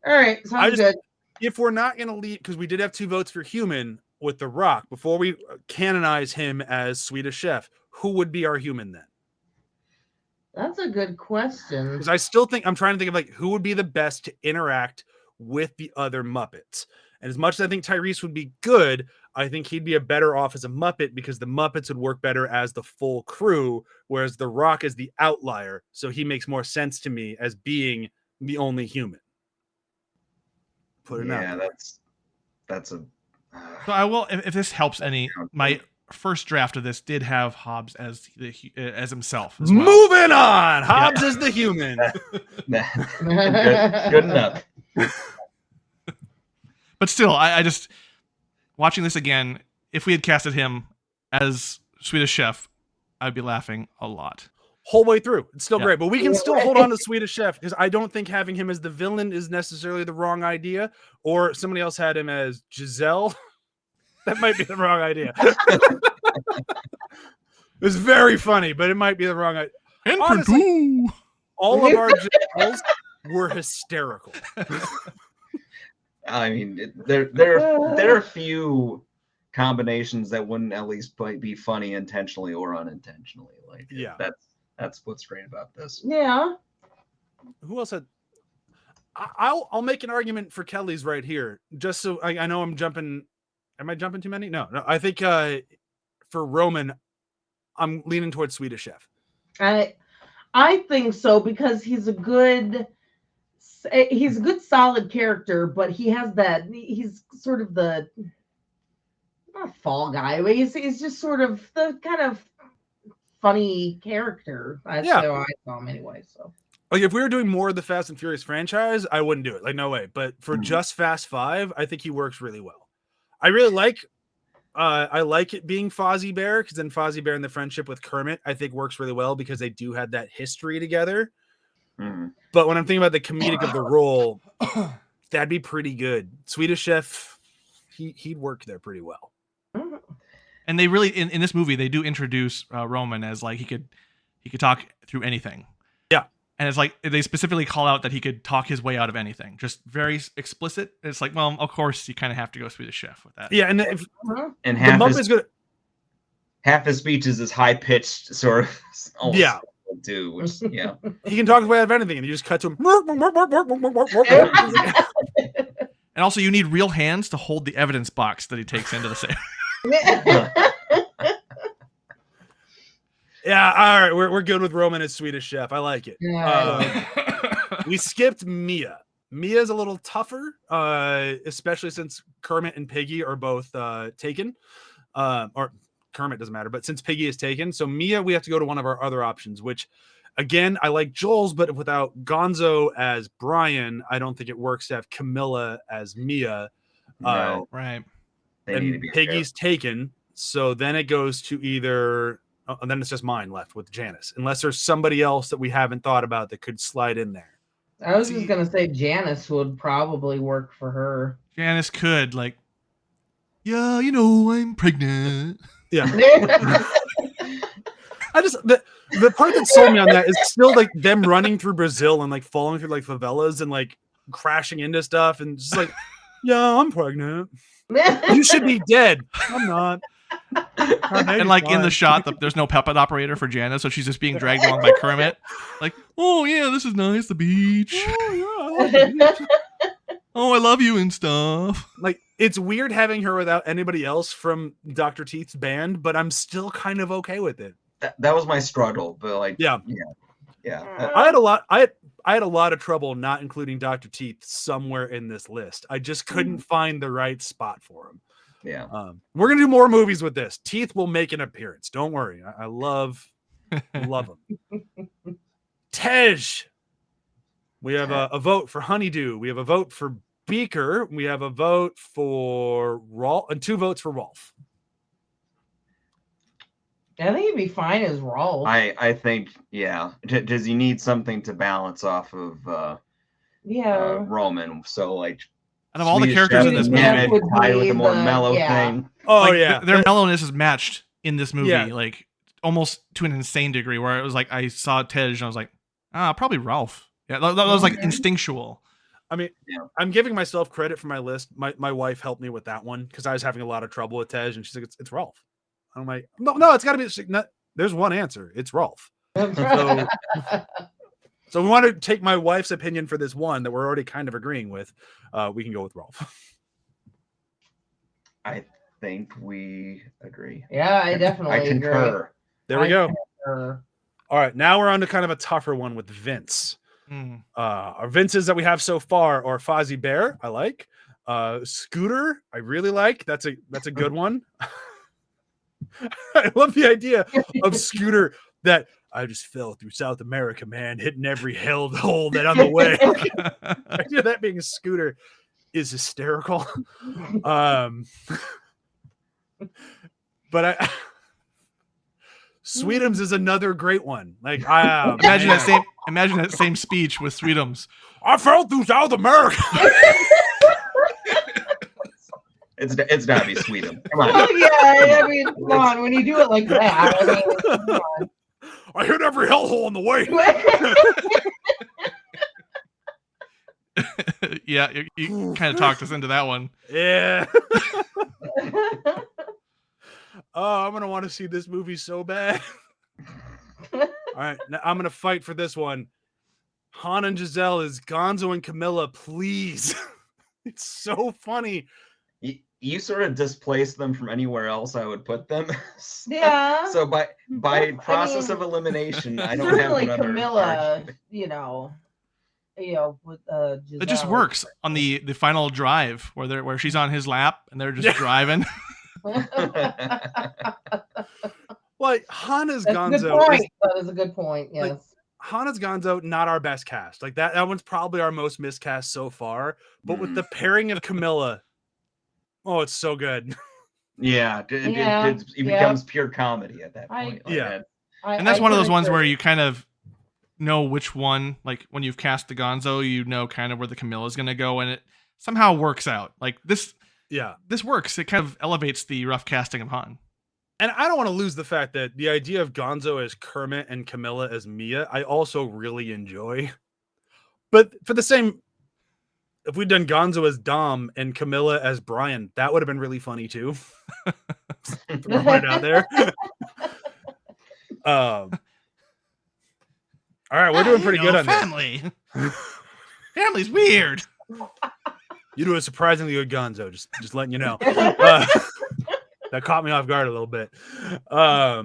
All right. Sounds good. If we're not going to leave, because we did have 2 votes for human with The Rock, before we canonize him as Swedish Chef, who would be our human then? That's a good question. Because I still think I'm trying to think of like who would be the best to interact with the other Muppets. And as much as I think Tyrese would be good, I think he'd be a better off as a Muppet because the Muppets would work better as the full crew, whereas The Rock is the outlier. So he makes more sense to me as being the only human. Put it out. Yeah, that's a. So I will, if this helps any, my first draft of this did have Hobbs as himself as well. Moving on. Hobbs is the human. Good enough. But still, I just watching this again. If we had casted him as Swedish Chef, I'd be laughing a lot. Whole way through. It's still great, but we can still hold on to Swedish Chef because I don't think having him as the villain is necessarily the wrong idea. Or somebody else had him as Giselle. That might be the wrong idea. It's very funny, but it might be the wrong idea. Honestly, all of our Giselles were hysterical. I mean, there are a few combinations that wouldn't at least be funny intentionally or unintentionally. Like, yeah, that's what's great about this. Yeah. Who else had? I'll make an argument for Kelly's right here, just so I know I'm jumping. Am I jumping too many? No. I think for Roman, I'm leaning towards Swedish Chef. I think so because he's a good solid character, but he's sort of the not fall guy, but he's just sort of the kind of funny character. That's how I saw him anyway. So like if we were doing more of the Fast and Furious franchise, I wouldn't do it. Like no way. But for just Fast 5, I think he works really well. I really like it being Fozzie Bear because then Fozzie Bear and the friendship with Kermit I think works really well because they do have that history together. But when I'm thinking about the comedic of the role, that'd be pretty good. Swedish Chef, he'd work there pretty well. And they really in this movie they do introduce Roman as like he could talk through anything. Yeah. And it's like they specifically call out that he could talk his way out of anything. Just very explicit. It's like, well, of course you kind of have to go Swedish Chef with that. Yeah, and and half his speech is this high pitched sort of do which he can talk his way out of anything, and you just cut to him. And also, you need real hands to hold the evidence box that he takes into the safe. Yeah, all right, we're good with Roman as Swedish Chef. I like it. We skipped Mia. Mia's a little tougher, especially since Kermit and Piggy are both taken. Or Kermit doesn't matter, but since Piggy is taken, so Mia, we have to go to one of our other options, which, again, I like Joel's, but without Gonzo as Brian, I don't think it works to have Camilla as Mia. No. Right. And Piggy's taken, so then it goes to either... and then it's just mine left with Janice, unless there's somebody else that we haven't thought about that could slide in there. I was just gonna say Janice would probably work for her. Janice could, like, Yeah, you know, I'm pregnant. Yeah. I just the part that sold me on that is still like them running through Brazil and like falling through like favelas and like crashing into stuff and just like, yeah, I'm pregnant. You should be dead. I'm not. And like in the shot, there's no puppet operator for Janice, so she's just being dragged along by Kermit. Like, oh yeah, this is nice, the beach. Oh, yeah, I like the beach. Oh, I love you and stuff. Like, it's weird having her without anybody else from Dr. Teeth's band, but I'm still kind of okay with it. That was my struggle, but like, yeah. I had a lot. I had a lot of trouble not including Dr. Teeth somewhere in this list. I just couldn't find the right spot for him. Yeah. We're gonna do more movies with this. Teeth will make an appearance. Don't worry. I love him. Tej. We have a vote for Honeydew. We have a vote for Beaker. We have a vote for Rolf and 2 votes for Rolf. I think it'd be fine as Rolf. I think, yeah. Does he need something to balance off of Roman? So like, out of all the characters in this movie, with a more mellow thing. Oh like, yeah, their mellowness is matched in this movie, Yeah. like almost to an insane degree. Where it was like I saw Tej and I was like, probably Ralph. Yeah, that was like instinctual. I mean, I'm giving myself credit for my list. My wife helped me with that one because I was having a lot of trouble with Tej, and she's like, "It's Rolf." I'm like, "No, it's got to be." There's one answer. It's Rolf. So we want to take my wife's opinion for this one that we're already kind of agreeing with. We can go with Rolf. I think we agree. Yeah, I definitely I concur. agree. There we go. Concur. All right, now we're on to kind of a tougher one with Vince. Our Vinces that we have so far are Fozzie Bear, I like. Scooter, I really like. That's a good one. I love the idea of Scooter that I just fell through South America, man, hitting every held hole that on the way. Idea that being a Scooter is hysterical. But Sweetums is another great one. Like imagine that same speech with Sweetums. I fell through South America. It's gotta be Sweetums. Come on. Oh, yeah, I mean, come on. When you do it like that, I mean, come on. I hit every hellhole on the way. Yeah, you kind of talked us into that one. Yeah. Oh, I'm gonna want to see this movie so bad. All right, now I'm gonna fight for this one. Han and Giselle is Gonzo and Camilla, please. It's so funny. You sort of displaced them from anywhere else I would put them. Yeah. So by process of elimination, I don't have certainly another Camilla, argument. with Giselle. It just works on the final drive where she's on his lap and they're just driving. Like Hana's That's Gonzo. a good point. That is a good point. Yes. Like, Hana's Gonzo, not our best cast. Like that one's probably our most miscast so far. But with the pairing of Camilla, oh, it's so good. Yeah, it becomes pure comedy at that point. And that's one of those ones where you kind of know which one, like when you've cast the Gonzo, you know kind of where the Camilla is going to go, and it somehow works out. Like this works. It kind of elevates the rough casting of Han. And I don't want to lose the fact that the idea of Gonzo as Kermit and Camilla as Mia, I also really enjoy. But for the same, if we'd done Gonzo as Dom and Camilla as Brian, that would have been really funny too. Right out there. All right, we're doing pretty good on family. Family's weird. You do a surprisingly good Gonzo. Just letting you know. That caught me off guard a little bit. Oh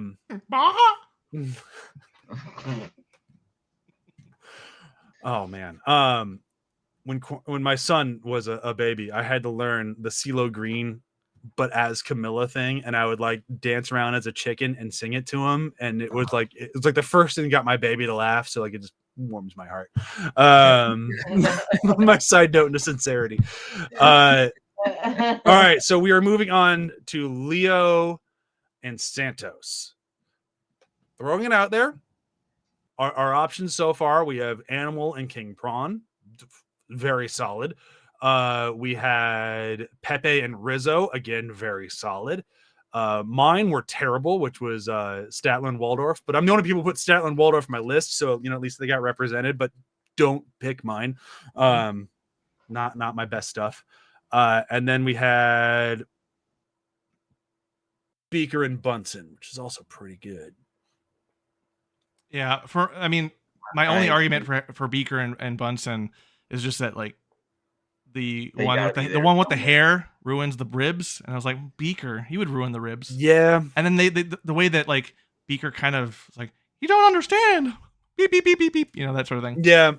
man. When my son was a baby, I had to learn the CeeLo Green, but as Camilla thing, and I would like dance around as a chicken and sing it to him, and it was like the first thing that got my baby to laugh. So like it just warms my heart. My side note into sincerity. All right, so we are moving on to Leo and Santos. Throwing it out there. Our options so far, we have Animal and King Prawn. Very solid. We had Pepe and Rizzo, again, very solid. Mine were terrible, which was Statler and Waldorf, but I'm the only people who put Statler and Waldorf on my list, so at least they got represented, but don't pick mine. Not my best stuff. And then we had Beaker and Bunsen, which is also pretty good. Yeah, my only argument for Beaker and Bunsen is just that like the They one gotta with be the there one with the somewhere. hair ruins the ribs, and I was like, Beaker, he would ruin the ribs. Yeah. And then the way that like Beaker kind of like, you don't understand, beep beep beep beep beep, that sort of thing. Yeah.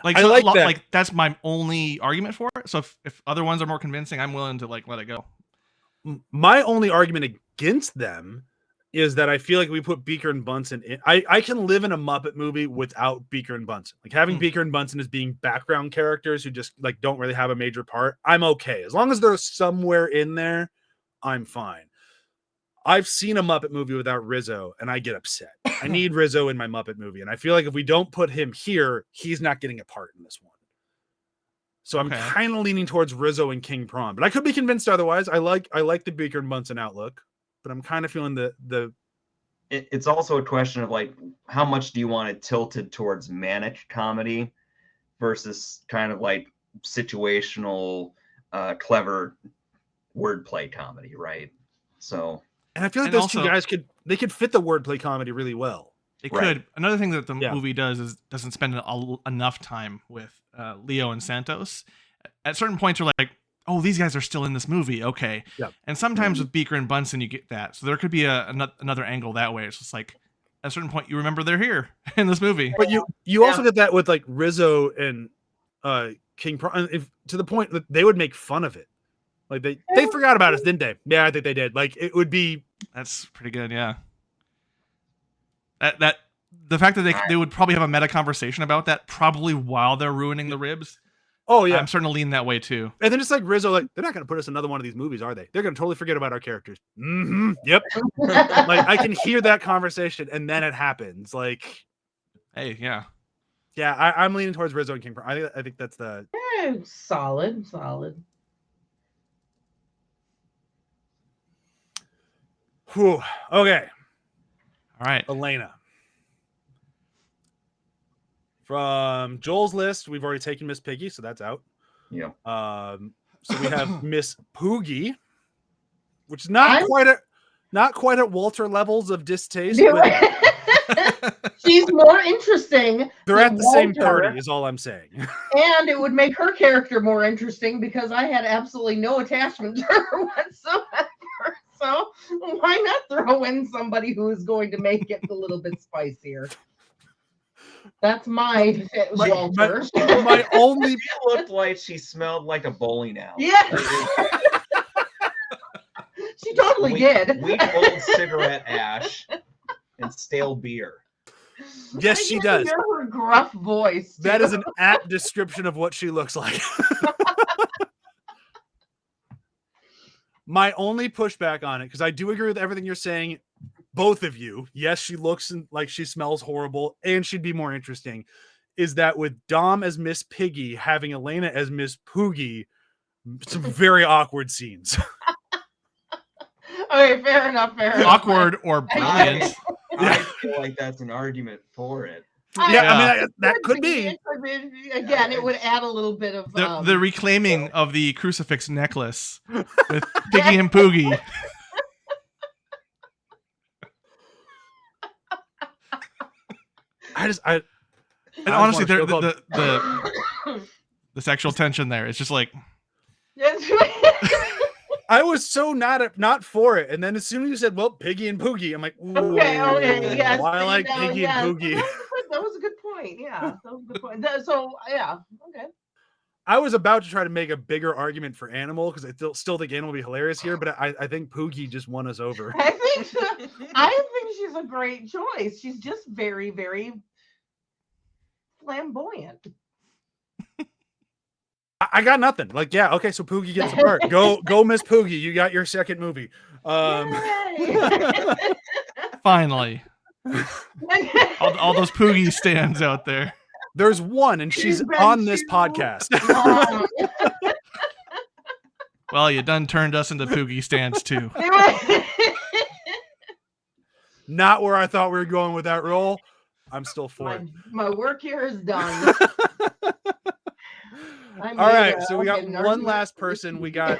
Like I so like that. Like that's my only argument for it. So if other ones are more convincing, I'm willing to like let it go. My only argument against them is that I feel like we put Beaker and Bunsen in. I can live in a Muppet movie without Beaker and Bunsen. Like having Beaker and Bunsen as being background characters who just like don't really have a major part. I'm okay. As long as they're somewhere in there, I'm fine. I've seen a Muppet movie without Rizzo and I get upset. I need Rizzo in my Muppet movie. And I feel like if we don't put him here, he's not getting a part in this one. So I'm kind of leaning towards Rizzo and King Prawn, but I could be convinced otherwise. I like the Beaker and Bunsen outlook, but I'm kind of feeling It's also a question of like how much do you want it tilted towards manic comedy versus kind of like situational, clever wordplay comedy, right? So, and I feel like those two guys could fit the wordplay comedy really well. It could. Another thing that the movie does is doesn't spend enough time with Leo and Santos. At certain points, you're like, oh, these guys are still in this movie. Okay. Yep. And sometimes with Beaker and Bunsen, you get that. So there could be another angle that way. It's just like at a certain point, you remember they're here in this movie. But you also get that with like Rizzo and King Prawn, to the point that they would make fun of it. Like they forgot about us, didn't they? Yeah, I think they did. Like it would be. That's pretty good. Yeah. That the fact that they would probably have a meta conversation about that probably while they're ruining the ribs. Oh yeah, I'm starting to lean that way too. And then it's like Rizzo, like they're not going to put us in another one of these movies, are they? They're going to totally forget about our characters. Yep. Like I can hear that conversation, and then it happens. Like, hey, yeah. I'm leaning towards Rizzo and King Prawn. I think that's the solid. Whew. Okay. All right. Elena. From Joel's list, we've already taken Miss Piggy, so that's out. Yeah. So we have Miss Poogie, which is not quite at Walter levels of distaste. She's more interesting. They're at the same party, is all I'm saying. And it would make her character more interesting because I had absolutely no attachment to her whatsoever. So why not throw in somebody who is going to make it a little bit spicier? That's my Walter. My only she looked like she smelled like a bowling alley. Yeah. She totally did. Weak old cigarette ash and stale beer. Yes, she does. Hear her gruff voice. That is an apt description of what she looks like. My only pushback on it, because I do agree with everything you're saying, both of you. Yes, she looks like she smells horrible, and she'd be more interesting. Is that with Dom as Miss Piggy, having Elena as Miss Poogie, some very awkward scenes. Okay, fair enough. Awkward or brilliant. I feel like that's an argument for it. Yeah, I mean that could be. Again, it would add a little bit of the reclaiming of the crucifix necklace with Piggy and Poogie. And honestly, the sexual tension there, it's just like. I was so not for it, and then as soon as you said, "Well, Piggy and Poogie," I'm like, okay, yes. Why I like Piggy and Poogie? That was a good point. Yeah, that was a good point. So yeah, okay. I was about to try to make a bigger argument for Animal because I still think Animal would be hilarious here, but I think Poogie just won us over. I think she's a great choice. She's just very, very flamboyant. I got nothing. Like, yeah, okay, so Poogie gets a part. Go, Miss Poogie. You got your second movie. Finally. all those Poogie stands out there. There's one, and she's on this podcast. Well, you done turned us into Poogie stands too. Not where I thought we were going with that role. I'm still for it. my work here is done. All right, so we got one last person. We got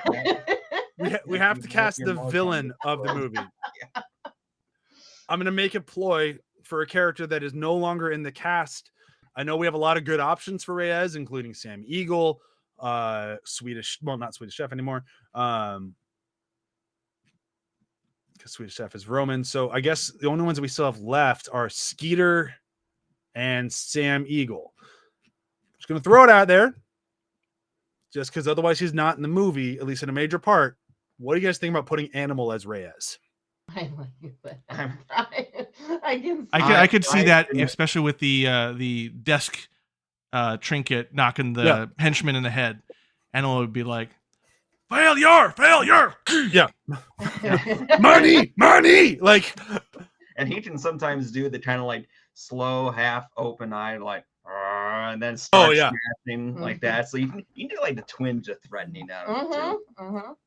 we have to cast the villain of the movie. I'm gonna make a ploy for a character that is no longer in the cast. I know we have a lot of good options for Reyes, including Sam Eagle, not Swedish Chef anymore. Because Swedish Chef is Roman. So I guess the only ones that we still have left are Skeeter and Sam Eagle. Just gonna throw it out there. Just because otherwise he's not in the movie, at least in a major part. What do you guys think about putting Animal as Reyes? I like that. I could see that, especially with the desk trinket knocking the henchman in the head. Animal would be like, failure. Yeah. money. Like, and he can sometimes do the kind of like slow, half open eye, like, and then start smashing like that. So you can do like the twinge of threatening out of it too.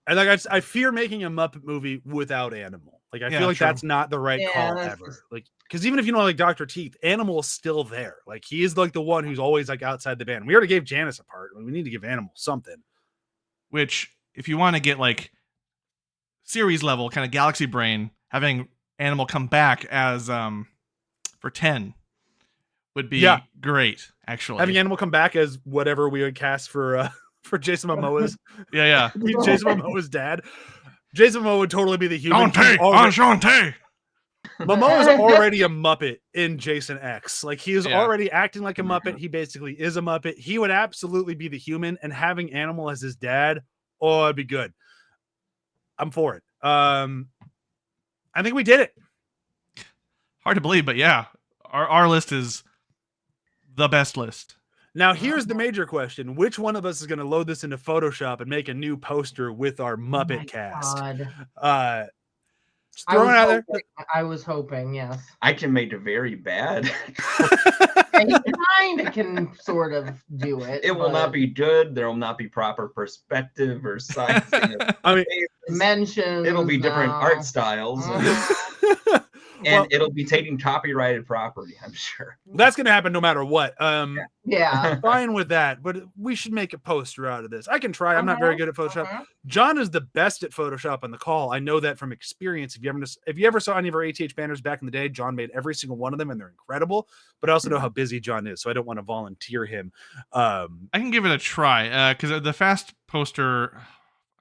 And like I fear making a Muppet movie without Animal. Like I feel like that's not the right call ever. Like, because even if you know like Dr. Teeth, Animal is still there. Like he is like the one who's always like outside the band. We already gave Janice a part. We need to give Animal something. Which, if you want to get like series level kind of Galaxy Brain, having Animal come back as for 10 would be great. Actually, having Animal come back as whatever we would cast for Jason Momoa's. Yeah. Jason Momoa's dad. Jason Momoa would totally be the human. Shantae. Momoa is already a Muppet in Jason X. Like he is already acting like a Muppet. He basically is a Muppet. He would absolutely be the human, and having Animal as his dad, it'd be good. I'm for it. I think we did it. Hard to believe, but yeah, our list is the best list. Now, here's the major question. Which one of us is going to load this into Photoshop and make a new poster with our Muppet cast? Just throwing it out there. I was hoping, yes. I can make it very bad. And you kind of can sort of do it. It will not be good. There will not be proper perspective or sizing. I mean, dimensions. It'll be different art styles. And it'll be taking copyrighted property, I'm sure. That's going to happen no matter what. Yeah. Fine with that, but we should make a poster out of this. I can try. I'm not very good at Photoshop. John is the best at Photoshop on the call. I know that from experience. If you ever saw any of our ATH banners back in the day, John made every single one of them, and they're incredible. But I also know how busy John is, so I don't want to volunteer him. I can give it a try because the fast poster,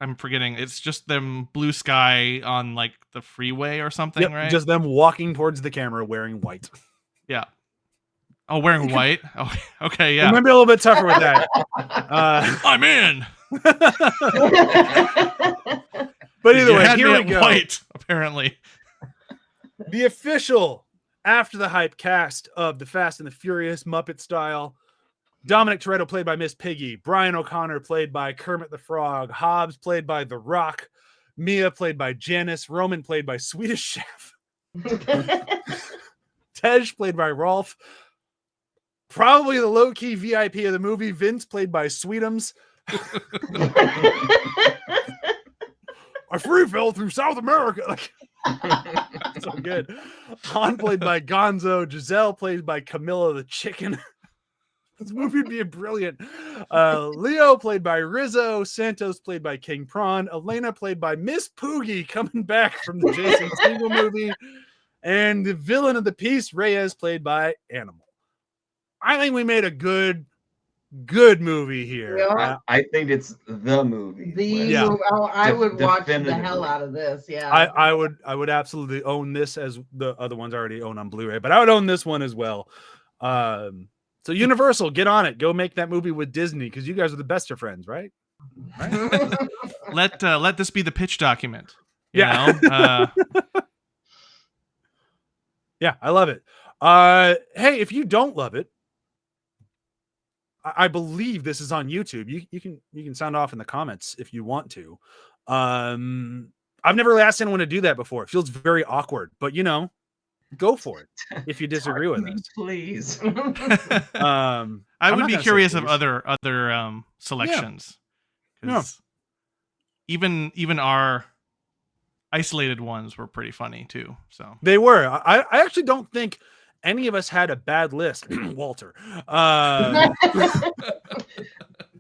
I'm forgetting. It's just them blue sky on like the freeway or something, right? Just them walking towards the camera wearing white. Yeah. Oh, wearing white? Oh, okay, yeah. It might be a little bit tougher with that. I'm in. But either way, here we go. White, apparently. The official After the Hype cast of the Fast and the Furious Muppet style. Dominic Toretto played by Miss Piggy, Brian O'Connor played by Kermit the Frog, Hobbs played by The Rock, Mia played by Janice, Roman played by Swedish Chef, Tej played by Rolf, probably the low-key VIP of the movie, Vince played by Sweetums. I free fell through South America. Like, so good. Han played by Gonzo, Giselle played by Camilla the Chicken. This movie would be brilliant. Leo played by Rizzo, Santos played by King Prawn, Elena played by Miss Poogie coming back from the Jason Segel movie, and the villain of the piece, Reyes, played by Animal. I think we made a good movie here. Yeah. I think it's the movie. Movie. I would watch the hell out of this. Yeah, I would absolutely own this, as the other ones I already own on Blu-ray, but I would own this one as well. So Universal, get on it. Go make that movie with Disney, because you guys are the best of friends, right? Let this be the pitch document. Yeah. Yeah, I love it. Hey, if you don't love it, I believe this is on YouTube. You can sound off in the comments if you want to. I've never really asked anyone to do that before. It feels very awkward, but go for it if you disagree with us, please. I would be curious of other selections. Yeah. even our isolated ones were pretty funny too. So They were. I actually don't think any of us had a bad list. Walter.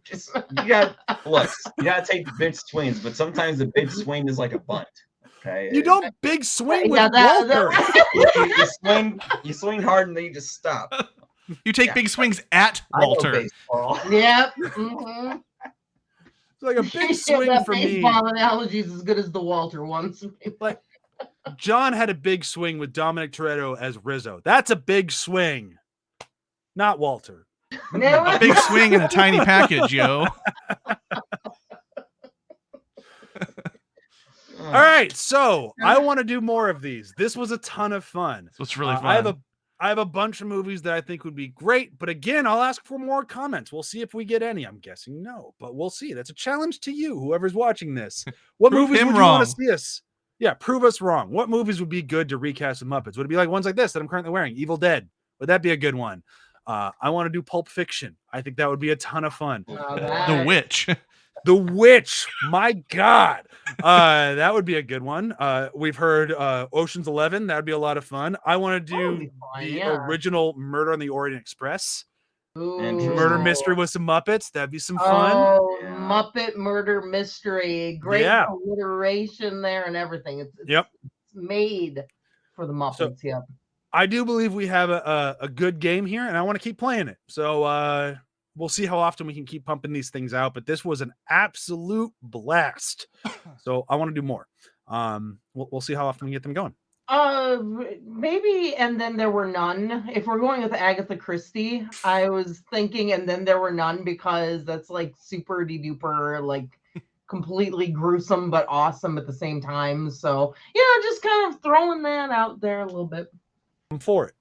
Just you got you gotta take the big swings, but sometimes the big swing is like a bunt. Okay. You don't big swing with Yeah, Walter. You swing hard and then you just stop. you take Yeah. big swings at I know Walter. baseball. Yep. Mm-hmm. It's like a big swing that for me. baseball analogy is as good as the Walter ones. Like John had a big swing with Dominic Toretto as Rizzo. That's a big swing. Not Walter. A big swing in a tiny package, yo. All right, so I want to do more of these. This was a ton of fun. So it's really fun. I have a bunch of movies that I think would be great, but again, I'll ask for more comments. We'll see if we get any. I'm guessing no, but we'll see. That's a challenge to you, whoever's watching this. What Prove movies him would you want wrong. to see us? Yeah, prove us wrong. What movies would be good to recast with Muppets? Would it be like ones like this that I'm currently wearing? Evil Dead. Would that be a good one? I want to do Pulp Fiction. I think that would be a ton of fun. The Witch. The Witch, my God, that would be a good one. We've heard Ocean's 11. That would be a lot of fun. I want to do the original Murder on the Orient Express. Murder mystery with some Muppets. That'd be some fun. Oh, Yeah. Muppet murder mystery. Great alliteration there and everything. It's made for the Muppets. So, I do believe we have a good game here, and I want to keep playing it. So we'll see how often we can keep pumping these things out. But this was an absolute blast. So I want to do more. We'll see how often we get them going. Maybe and then there were none. If we're going with Agatha Christie, I was thinking and then there were none because that's like super duper like completely gruesome but awesome at the same time. So just kind of throwing that out there a little bit. I'm for it.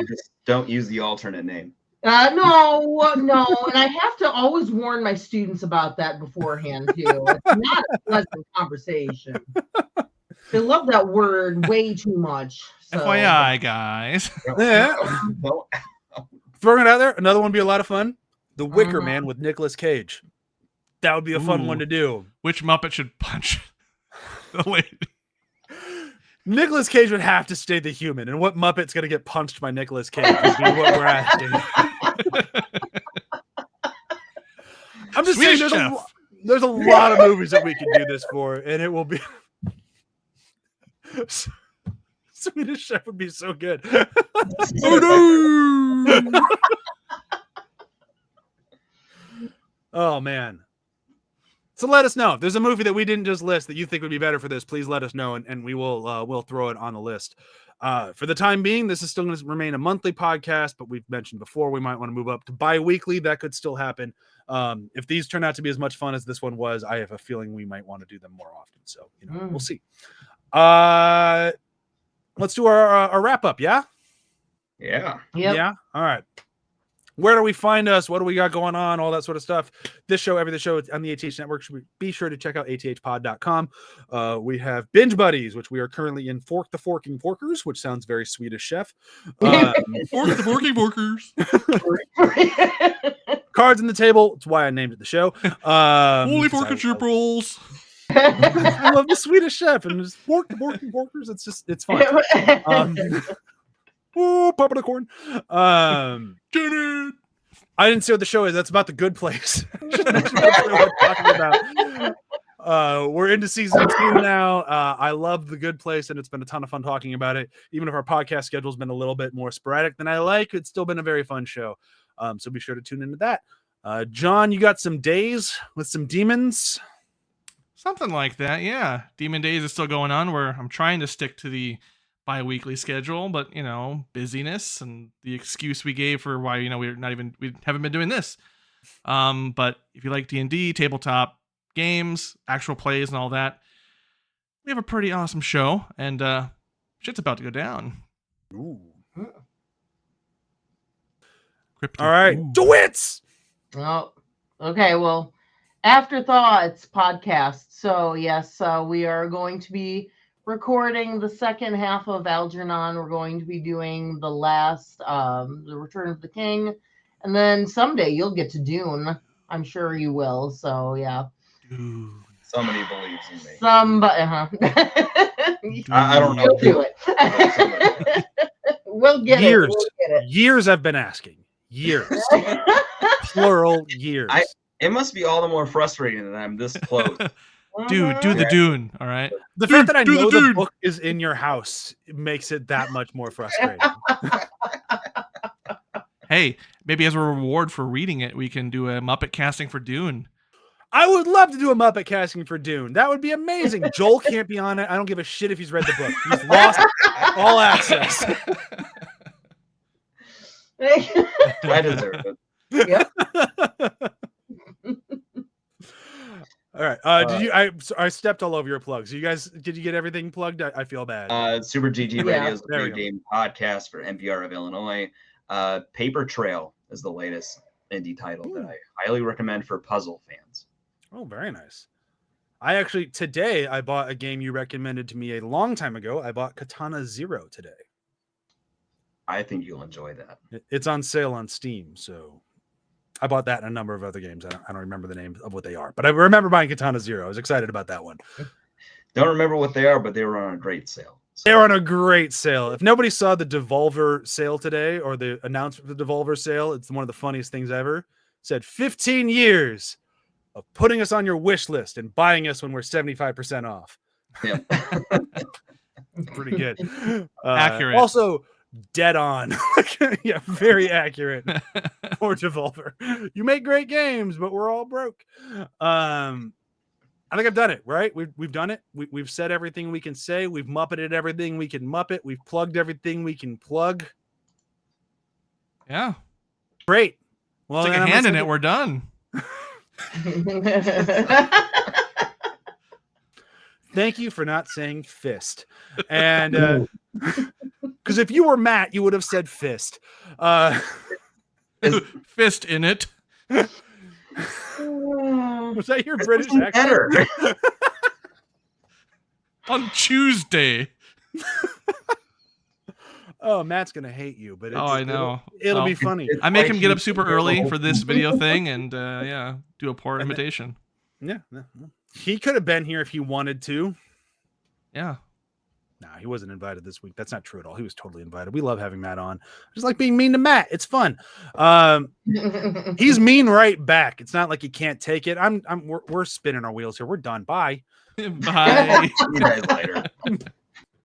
Just don't use the alternate name. No, and I have to always warn my students about that beforehand too. It's not a pleasant conversation. They love that word way too much. So. FYI, guys. Yeah. Throwing it out there. Another one would be a lot of fun. The Wicker Man with Nicolas Cage. That would be a fun one to do. Which Muppet should punch the lady? Nicolas Cage would have to stay the human. And what Muppet's going to get punched by Nicolas Cage would be what we're asking. I'm just saying there's a lot of movies that we can do this for, and it will be... Swedish Chef would be so good. Oh no! Oh man. So let us know if there's a movie that we didn't just list that you think would be better for this. Please let us know, and we will we'll throw it on the list. For the time being, this is still going to remain a monthly podcast, but we've mentioned before we might want to move up to bi-weekly. That could still happen. If these turn out to be as much fun as this one was, I have a feeling we might want to do them more often. So we'll see. Let's do our wrap up. Yeah. Yeah. Yep. Yeah. All right. Where do we find us? What do we got going on? All that sort of stuff. This show, every show on the ATH Network. Be sure to check out athpod.com. We have Binge Buddies, which we are currently in. Fork the Forking Forkers, which sounds very Swedish Chef. Fork the Forking Forkers. Cards on the Table. It's why I named it the show. Holy Forkage Rolls. I love the Swedish Chef and just Fork the Forking Forkers. It's fun. Oh, Pop of the Corn. I didn't see what the show is. That's about The Good Place. That's what we're talking about. We're into season 2 now. I love The Good Place, and it's been a ton of fun talking about it. Even if our podcast schedule's been a little bit more sporadic than I like, it's still been a very fun show. So be sure to tune into that. John, you got some days with some demons? Something like that, yeah. Demon Days is still going on where I'm trying to stick to the bi-weekly schedule, but busyness and the excuse we gave for why we haven't been doing this. But if you like D&D, tabletop games, actual plays and all that, we have a pretty awesome show, and shit's about to go down. Ooh. Crypto. All right. DeWitts! Oh, okay. Well, Afterthoughts podcast. So yes, we are going to be recording the second half of Algernon. We're going to be doing the last, the Return of the King, and then someday you'll get to Dune. I'm sure you will. So yeah. Dude. Somebody believes in me. Somebody, I don't know. We'll do it. We'll get Years. it. We'll get Years I've been asking. Years. it. Plural years. It must be all the more frustrating that I'm this close. Dude, do the Dune. All right. The Dude, fact that I do the know the Dune. book is in your house makes it that much more frustrating. Hey, maybe as a reward for reading it, we can do a Muppet casting for Dune. I would love to do a Muppet casting for Dune. That would be amazing. Joel can't be on it. I don't give a shit if he's read the book. He's lost all access. I deserve it. All right. Did you? I stepped all over your plugs. You guys, did you get everything plugged? I feel bad. Super GG Yeah. Radio is the There we video go. game podcast for NPR of Illinois. Paper Trail is the latest indie title that I highly recommend for puzzle fans. Oh, very nice. I actually today I bought a game you recommended to me a long time ago. I bought Katana Zero today. I think you'll enjoy that. It's on sale on Steam, so I bought that and a number of other games. I don't remember the names of what they are, but I remember buying Katana Zero. I was excited about that one. Don't remember what they are, but they were on a great sale. So, They were on a great sale. If nobody saw the Devolver sale today or the announcement of the Devolver sale, it's one of the funniest things ever. It said 15 years of putting us on your wish list and buying us when we're 75% off. yeah. Pretty good. Accurate. Also, dead on. Yeah, very accurate for Devolver. You make great games, but we're all broke. I think I've done it, right? We've done it. We've said everything we can say. We've Muppeted everything we can Muppet. We've plugged everything we can plug. Yeah. Great. Well, Stick then a I'm hand in gonna it. We're done. thank you for not saying fist. And because if you were Matt, you would have said fist. Fist in it. Was that your British Something accent? better. On Tuesday. Oh, Matt's gonna hate you, but Oh, I know. It'll be Well, funny. I make Like him get up you- super early for this video thing and yeah, do a poor And then- imitation. Yeah, he could have been here if he wanted to. Yeah. No, he wasn't invited this week. That's not true at all. He was totally invited. We love having Matt on. Just like being mean to Matt. It's fun. He's mean right back. It's not like he can't take it. We're spinning our wheels here. We're done. Bye. Bye. See you guys later.